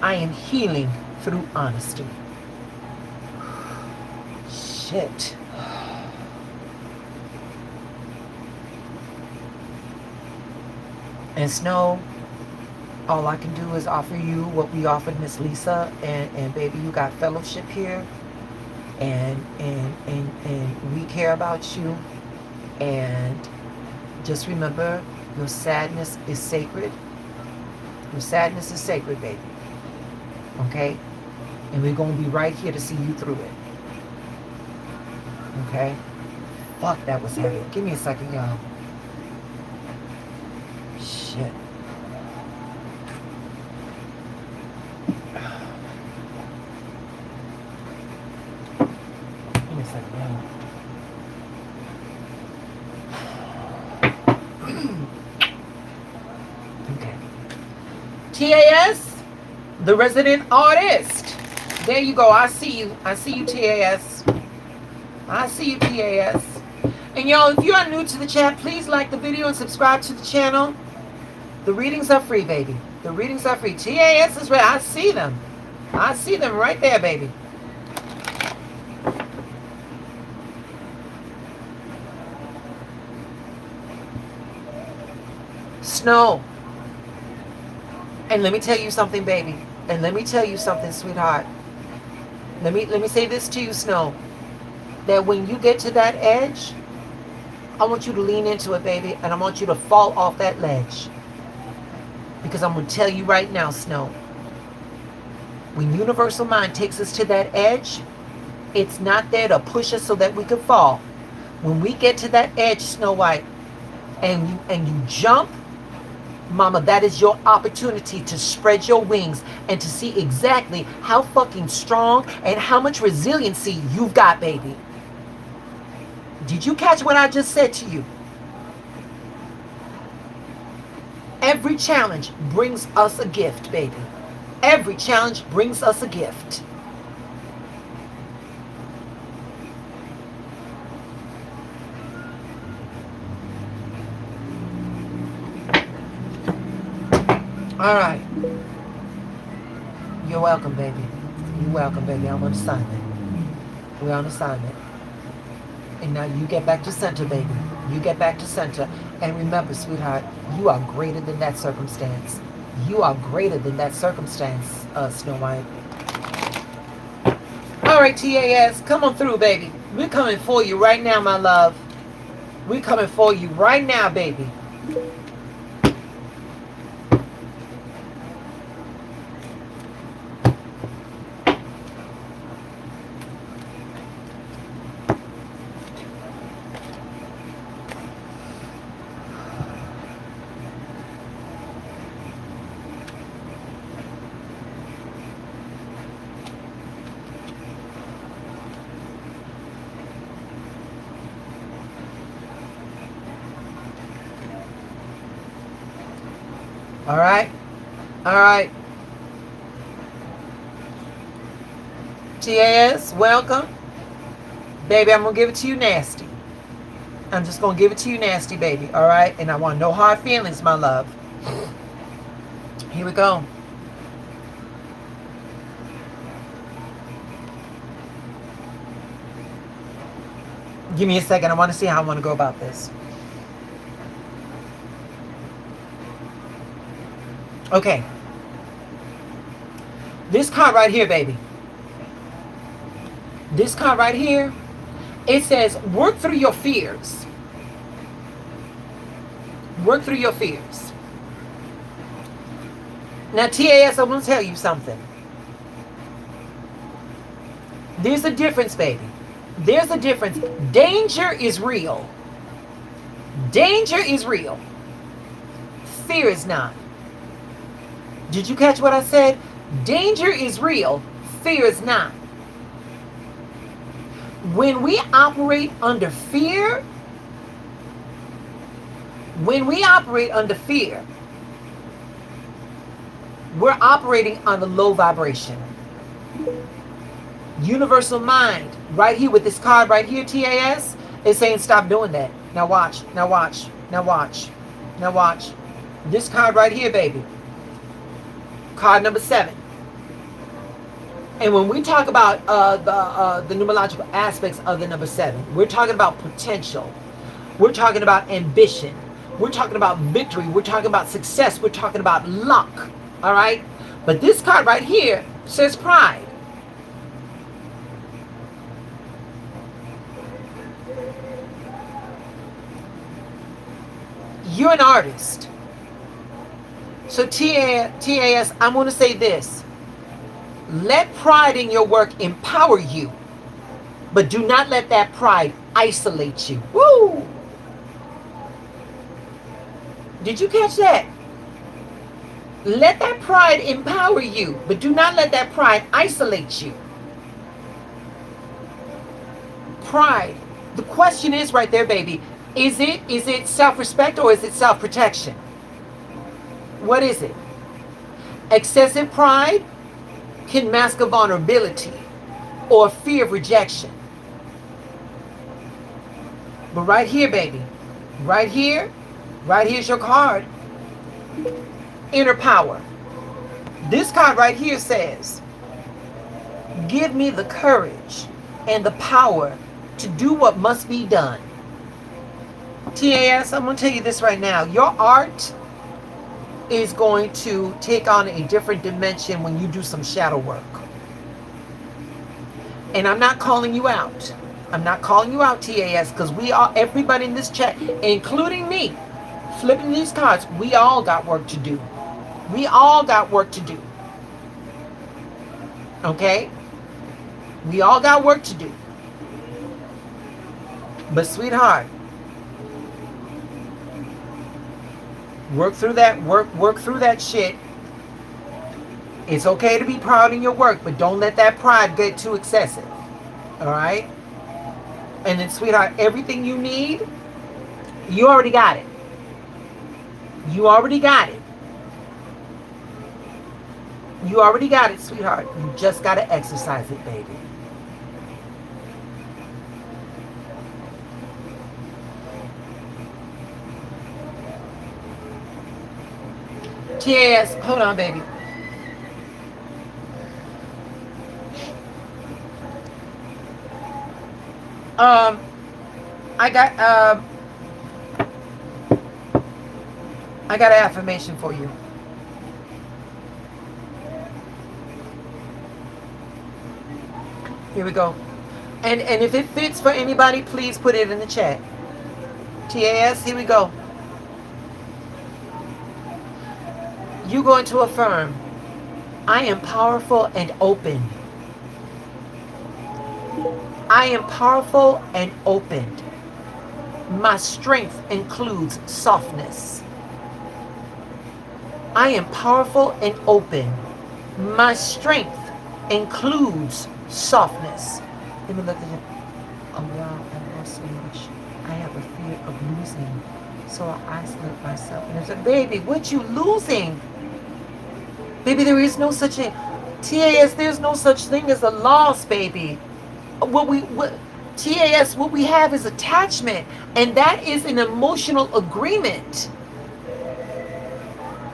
I am healing through honesty. Shit. And Snow, all I can do is offer you what we offered Miss Lisa, and baby, you got fellowship here, and we care about you, and just remember, your sadness is sacred. Your sadness is sacred, baby. Okay? And we're going to be right here to see you through it. Okay? Fuck, that was heavy. Give me a second, y'all. Shit. Give me a second, y'all. Okay. TAS, the resident artist. There you go. I see you. I see you, TAS. I see you, TAS. And y'all, if you are new to the chat, please like the video and subscribe to the channel. The readings are free, baby. The readings are free. TAS is ready. I see them. I see them right there, baby. Snow. And let me tell you something, baby. And let me tell you something, sweetheart. Let me say this to you, Snow. That when you get to that edge, I want you to lean into it, baby. And I want you to fall off that ledge. Because I'm going to tell you right now, Snow. When Universal Mind takes us to that edge, it's not there to push us so that we can fall. When we get to that edge, Snow White, and you jump, Mama, that is your opportunity to spread your wings and to see exactly how fucking strong and how much resiliency you've got, baby. Did you catch what I just said to you? Every challenge brings us a gift, baby. Every challenge brings us a gift. All right. You're welcome, baby. You're welcome, baby. I'm on assignment. We're on assignment. And now you get back to center, baby. You get back to center. And remember, sweetheart, you are greater than that circumstance. You are greater than that circumstance, Snow White. All right, TAS, come on through, baby. We're coming for you right now, my love. We're coming for you right now, baby. All right. All right. TAS, welcome. Baby, I'm going to give it to you nasty. I'm just going to give it to you nasty, baby. All right? And I want no hard feelings, my love. Here we go. Give me a second. I want to see how I want to go about this. Okay. This card right here, baby. This card right here, it says, work through your fears. Work through your fears. Now, TAS, I want to tell you something. There's a difference, baby. There's a difference. Danger is real. Danger is real. Fear is not. Did you catch what I said? Danger is real. Fear is not. When we operate under fear, when we operate under fear, we're operating on a low vibration. Universal mind, right here with this card right here, TAS, is saying stop doing that. Now watch, now watch, now watch, now watch. This card right here, baby. Card number 7. And when we talk about the numerological aspects of the number 7, we're talking about potential. We're talking about ambition. We're talking about victory. We're talking about success. We're talking about luck. All right? But this card right here says pride. You're an artist. So TAS, I'm going to say this. Let pride in your work empower you, but do not let that pride isolate you. Woo! Did you catch that? Let that pride empower you, but do not let that pride isolate you. Pride. The question is right there, baby. Is it self-respect or is it self-protection? What is it? Excessive pride can mask a vulnerability or fear of rejection. But right here, baby, right here's your card. Inner power. This card right here says, give me the courage and the power to do what must be done. TAS, I'm going to tell you this right now. Your art is going to take on a different dimension when you do some shadow work. And I'm not calling you out. I'm not calling you out, TAS, because we are, everybody in this chat, including me, flipping these cards, we all got work to do. We all got work to do. Okay? We all got work to do. But sweetheart, work through that shit. It's okay to be proud in your work, but don't let that pride get too excessive. All right? And then, sweetheart, everything you need, you already got it. You already got it. You already got it, sweetheart. You just got to exercise it, baby. TAS, hold on, baby. I got an affirmation for you. Here we go. And if it fits for anybody, please put it in the chat. TAS, here we go. You're going to affirm, I am powerful and open. I am powerful and open. My strength includes softness. I am powerful and open. My strength includes softness. Let me look at it. Oh wow, I lost so much. I have a fear of losing. So I isolate myself. And I said, baby, what you losing? Baby, there is no such thing. TAS, there's no such thing as a loss, baby. TAS, what we have is attachment. And that is an emotional agreement.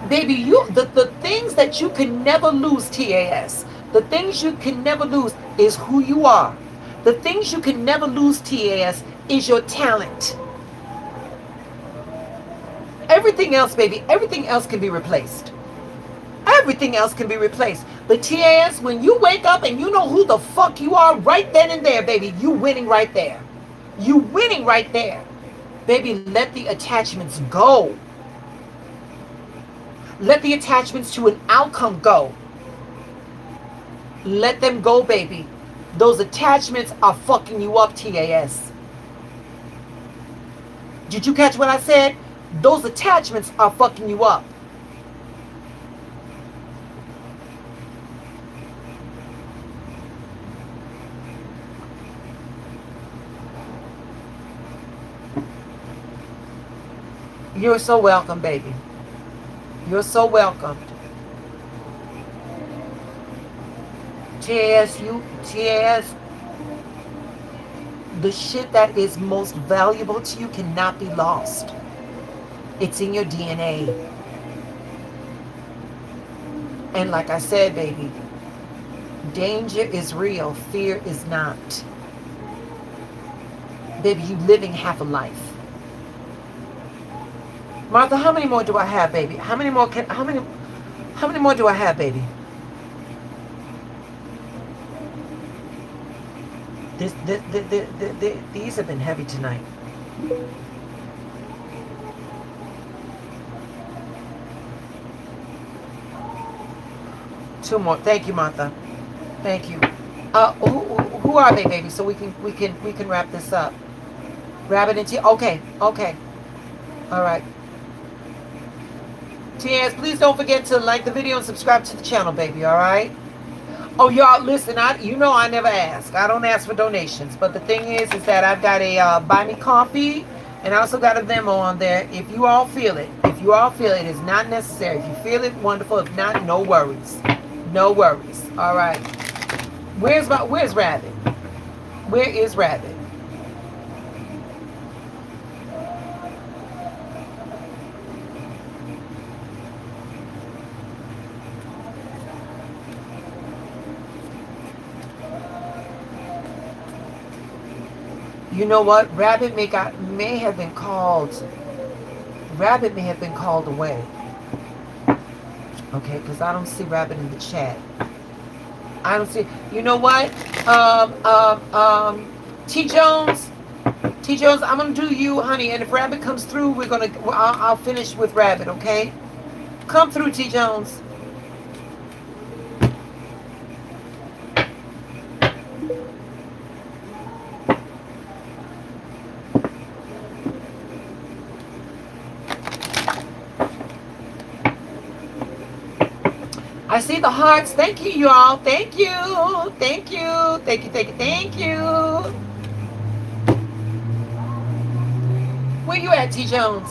Baby, the things that you can never lose, TAS, the things you can never lose is who you are. The things you can never lose, TAS, is your talent. Everything else, baby, everything else can be replaced. Everything else can be replaced. But TAS, when you wake up and you know who the fuck you are right then and there, baby, you winning right there. You winning right there. Baby, let the attachments go. Let the attachments to an outcome go. Let them go, baby. Those attachments are fucking you up, TAS. Did you catch what I said? Those attachments are fucking you up. You're so welcome, baby. You're so welcome. TAS, the shit that is most valuable to you cannot be lost. It's in your DNA. And like I said, baby, danger is real, fear is not. Baby, you living half a life. Martha, how many more do I have, baby? How many more do I have, baby? These have been heavy tonight. Two more. Thank you, Martha. Thank you. Who are they, baby? So we can wrap this up. Rabbit and T. Okay. All right. TS, please don't forget to like the video and subscribe to the channel, baby. All right. Oh, y'all, listen, I never ask. I don't ask for donations. But the thing is that I've got a buy me coffee, and I also got a Venmo on there. If you all feel it, it's not necessary. If you feel it, wonderful. If not, no worries. No worries. All right. Where's Rabbit? Where is Rabbit? You know what? Rabbit may have been called. Rabbit may have been called away. Okay, because I don't see Rabbit in the chat. I don't see. You know what? T Jones, I'm gonna do you, honey. And if Rabbit comes through, I'll finish with Rabbit. Okay? Come through, T Jones. I see the hearts. Thank you, y'all. Thank you. Where you at, T. Jones?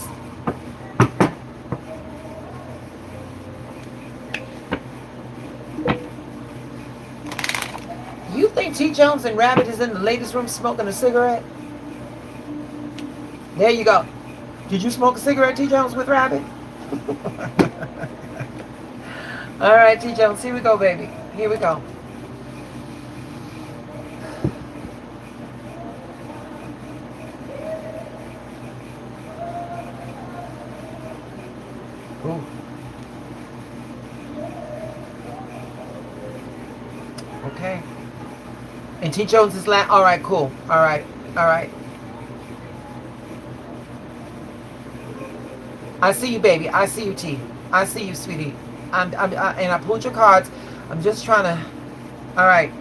You think T. Jones and Rabbit is in the ladies' room smoking a cigarette? There you go. Did you smoke a cigarette, T. Jones, with Rabbit? All right, T. Jones, here we go, baby. Here we go. Ooh. Okay. And T. Jones is last. All right, cool. All right. I see you, baby. I see you, T. I see you, sweetie. And I pulled your cards. I'm just trying to. All right.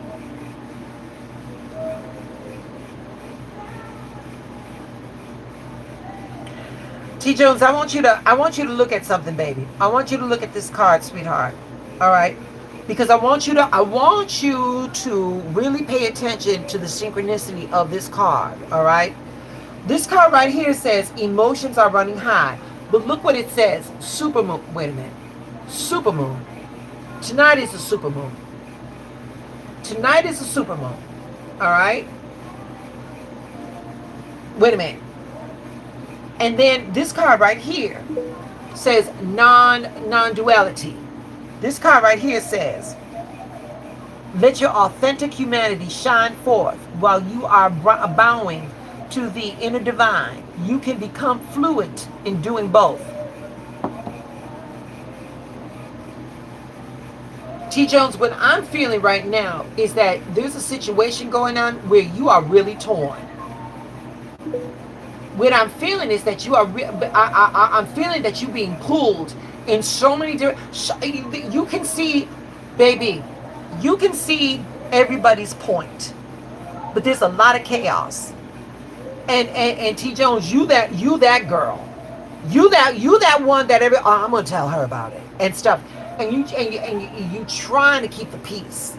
T. Jones, I want you to look at something, baby. I want you to look at this card, sweetheart. All right, because I want you to really pay attention to the synchronicity of this card. All right, this card right here says emotions are running high, but look what it says. Supermoon. Wait a minute. Supermoon. Tonight is a supermoon. Tonight is a supermoon. All right. Wait a minute. And then this card right here says non-duality. This card right here says, let your authentic humanity shine forth while you are bowing to the inner divine. You can become fluent in doing both. T. Jones, what I'm feeling right now is that there's a situation going on where you are really torn. What I'm feeling is that you are. I'm feeling that you're being pulled in so many different. You can see, baby, you can see everybody's point, but there's a lot of chaos. And T. Jones, you that girl, you that one that I'm gonna tell her about it and stuff. And you trying to keep the peace,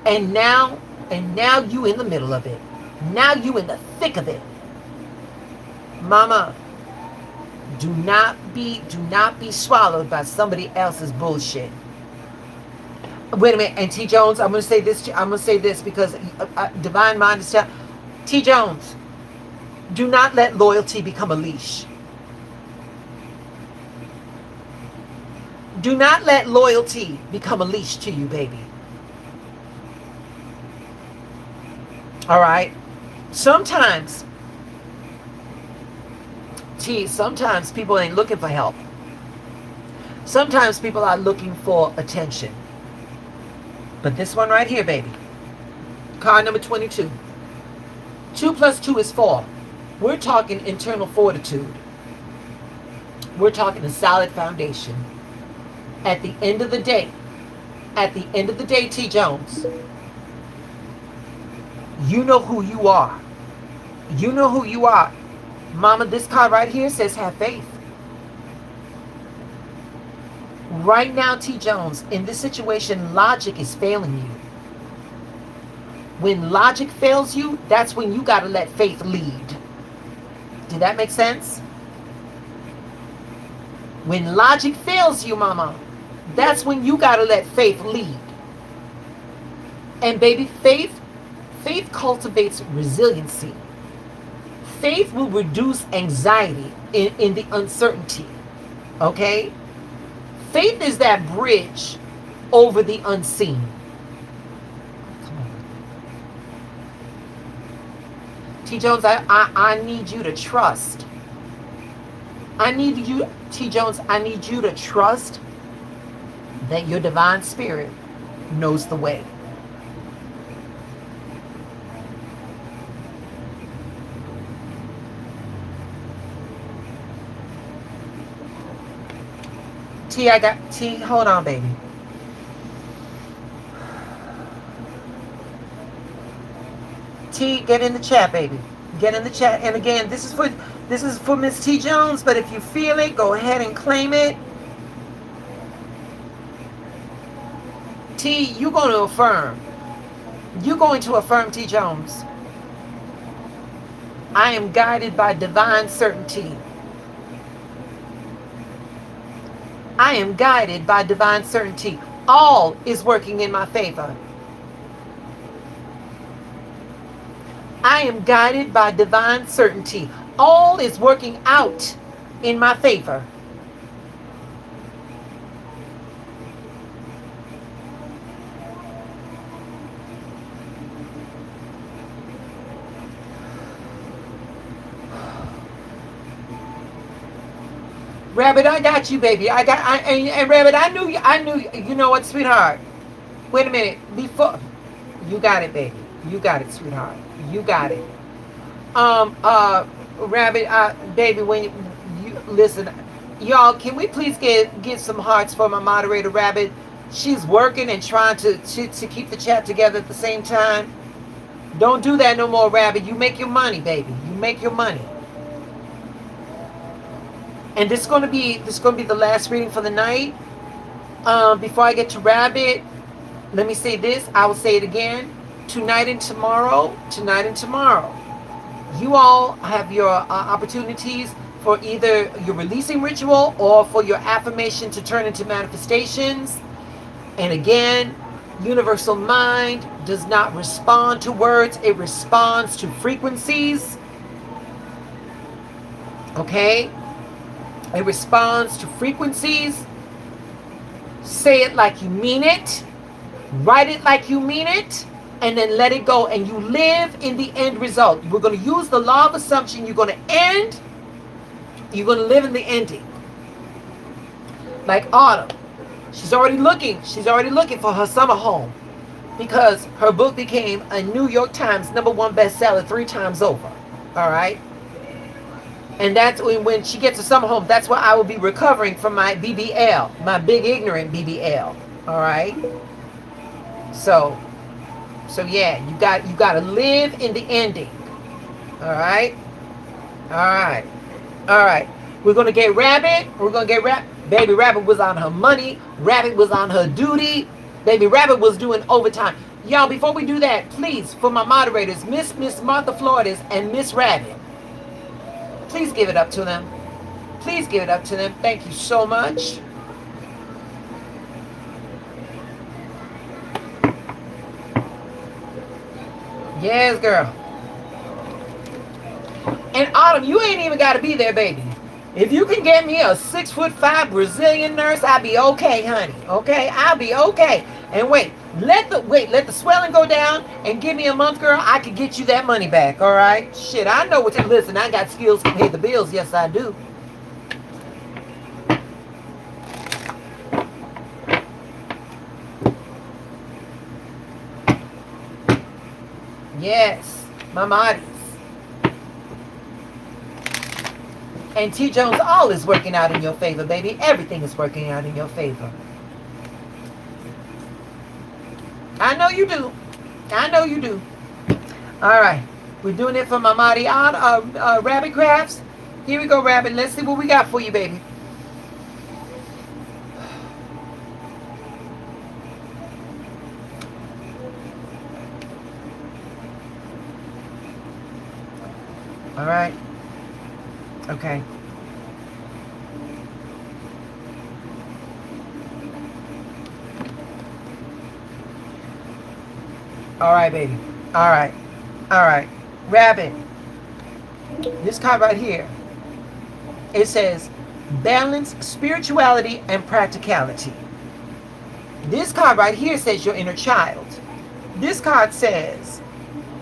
and now you in the middle of it. Now you in the thick of it. Mama, Do not be swallowed by somebody else's bullshit. Wait a minute, and T. Jones, I'm gonna say this. I'm gonna say this because Divine Mind is telling T. Jones. Do not let loyalty become a leash. Do not let loyalty become a leash to you, baby. All right. Sometimes sometimes people ain't looking for help. Sometimes people are looking for attention. But this one right here, baby. Card number 22. 2 plus 2 is 4. We're talking internal fortitude. We're talking a solid foundation. At the end of the day, T. Jones, you know who you are. You know who you are. Mama, this card right here says have faith. Right now, T. Jones, in this situation, logic is failing you. When logic fails you, that's when you got to let faith lead. Did that make sense? When logic fails you, mama, that's when you got to let faith lead. And baby, faith cultivates resiliency. Faith will reduce anxiety in the uncertainty. Okay? Faith is that bridge over the unseen. Come on. T. Jones, I need you to trust. T. Jones, I need you to trust that your divine spirit knows the way. T, hold on, baby. T, get in the chat, baby. Get in the chat. And again, this is for Miss T. Jones, but if you feel it, go ahead and claim it. T, you're going to affirm. You're going to affirm, T. Jones. I am guided by divine certainty. I am guided by divine certainty. All is working in my favor. I am guided by divine certainty. All is working out in my favor. Rabbit, I got you, baby. And Rabbit, I knew you know what, sweetheart? Wait a minute. Before you got it, baby. You got it, sweetheart. You got it. Rabbit, baby, when you listen, y'all, can we please get some hearts for my moderator, Rabbit? She's working and trying to keep the chat together at the same time. Don't do that no more, Rabbit. You make your money, baby. You make your money. And this is going to be the last reading for the night. Before I get to Rabbit, let me say this. I will say it again. Tonight and tomorrow, you all have your opportunities for either your releasing ritual or for your affirmation to turn into manifestations. And again, universal mind does not respond to words. It responds to frequencies. Okay? It responds to frequencies. Say it like you mean it. Write it like you mean it. And then let it go. And you live in the end result. We're going to use the law of assumption. You're going to end. You're going to live in the ending. Like Autumn. She's already looking for her summer home. Because her book became a New York Times #1 bestseller 3 times over. All right? And that's when she gets a summer home. That's where I will be recovering from my BBL, my big ignorant BBL. All right. So yeah, you got to live in the ending. All right. We're gonna get Rabbit. Baby Rabbit was on her money. Rabbit was on her duty. Baby Rabbit was doing overtime. Y'all, before we do that, please, for my moderators, Miss Martha Flores and Miss Rabbit. Please give it up to them. Please give it up to them. Thank you so much. Yes, girl. And Autumn, you ain't even got to be there, baby. If you can get me a 6'5" Brazilian nurse, I'll be okay, honey. Okay, I'll be okay. And let the swelling go down and give me a month, girl. I can get you that money back. All right, shit. I know what to listen. I got skills to pay the bills. Yes, I do. Yes, my Maris. And T. Jones, all is working out in your favor, baby. Everything is working out in your favor. I know you do. I know you do. All right. We're doing it for my Mahdi Rabbit Crafts. Here we go, Rabbit. Let's see what we got for you, baby. All right. Okay. All right, baby. All right. All right. Rabbit. This card right here. It says balance spirituality and practicality. This card right here says your inner child. This card says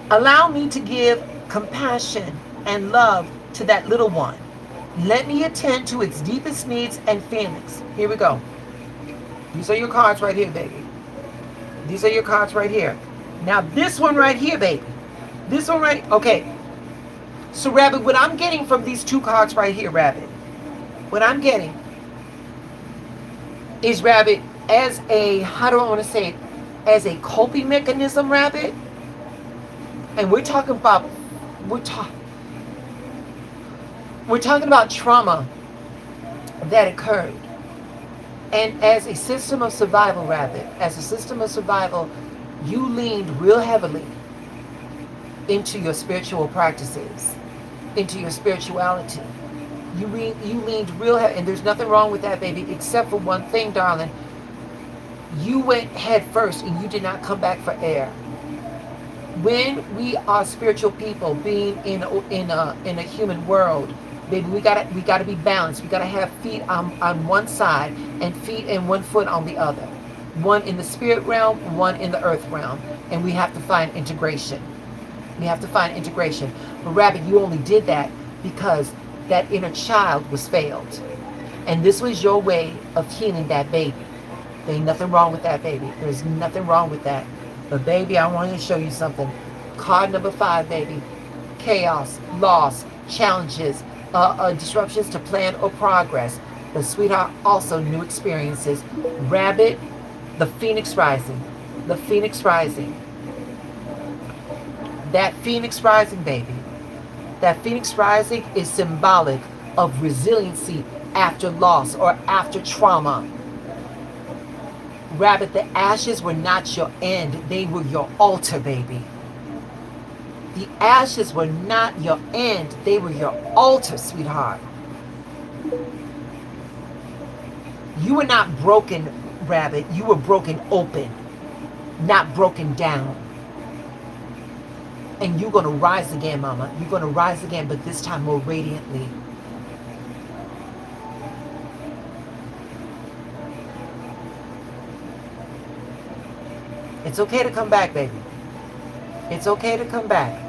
allow me to give compassion and love to that little one. Let me attend to its deepest needs and feelings. Here we go. These are your cards right here, baby. These are your cards right here. Now this one right here, baby. This one right, okay. So Rabbit, what I'm getting from these two cards right here, Rabbit, what I'm getting is, Rabbit, as a, how do I want to say it, as a coping mechanism, Rabbit. And we're talking about, we're talking about trauma that occurred. And as a system of survival, Rabbit, as a system of survival, you leaned real heavily into your spiritual practices, into your spirituality. You leaned real heavy, and there's nothing wrong with that, baby, except for one thing, darling. You went head first, and you did not come back for air. When we are spiritual people, being in a human world, baby, we gotta be balanced. We gotta have feet on one side and feet and one foot on the other. One in the spirit realm, one in the earth realm, and we have to find integration. We have to find integration. But Rabbit, you only did that because that inner child was failed, and this was your way of healing that baby. There ain't nothing wrong with that, baby. There's nothing wrong with that. But baby, I want to show you something. Card number 5, baby. Chaos, loss, challenges, disruptions to plan or progress. But sweetheart, also new experiences. Rabbit, the Phoenix Rising. The Phoenix Rising. That Phoenix Rising, baby. That Phoenix Rising is symbolic of resiliency after loss or after trauma. Rabbit, the ashes were not your end. They were your altar, baby. The ashes were not your end. They were your altar, sweetheart. You were not broken, Rabbit. You were broken open, not broken down. And you're going to rise again, Mama. You're going to rise again, but this time more radiantly. It's okay to come back, baby. It's okay to come back.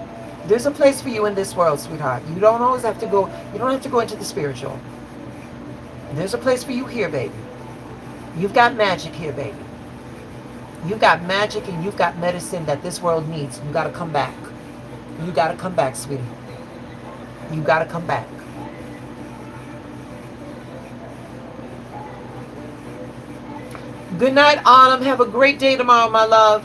There's a place for you in this world, sweetheart. You don't always have to go, you don't have to go into the spiritual. There's a place for you here, baby. You've got magic here, baby. You've got magic and you've got medicine that this world needs. You got to come back. You got to come back, sweetie. You got to come back. Good night, Autumn. Have a great day tomorrow, my love.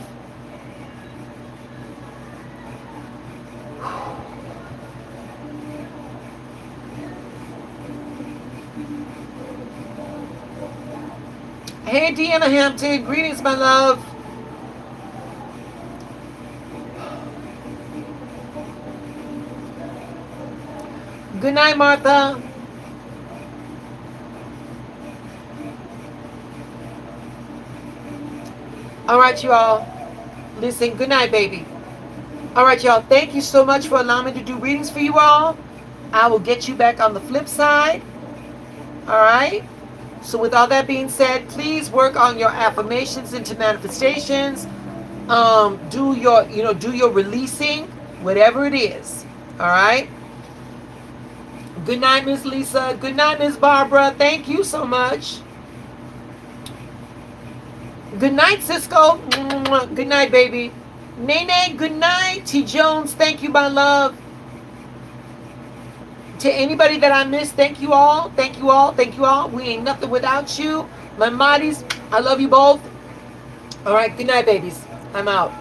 Hey, Deanna Hampton. Greetings, my love. Good night, Martha. All right, you all. Listen, good night, baby. All right, y'all. Thank you so much for allowing me to do readings for you all. I will get you back on the flip side. All right. So with all that being said, please work on your affirmations into manifestations. Do your releasing, whatever it is. All right. Good night, Miss Lisa. Good night, Miss Barbara. Thank you so much. Good night, Cisco. Good night, baby. Nene, good night. T. Jones, thank you, my love. To anybody that I missed, thank you all. Thank you all. Thank you all. We ain't nothing without you. My Mahdi's, I love you both. All right, good night, babies. I'm out.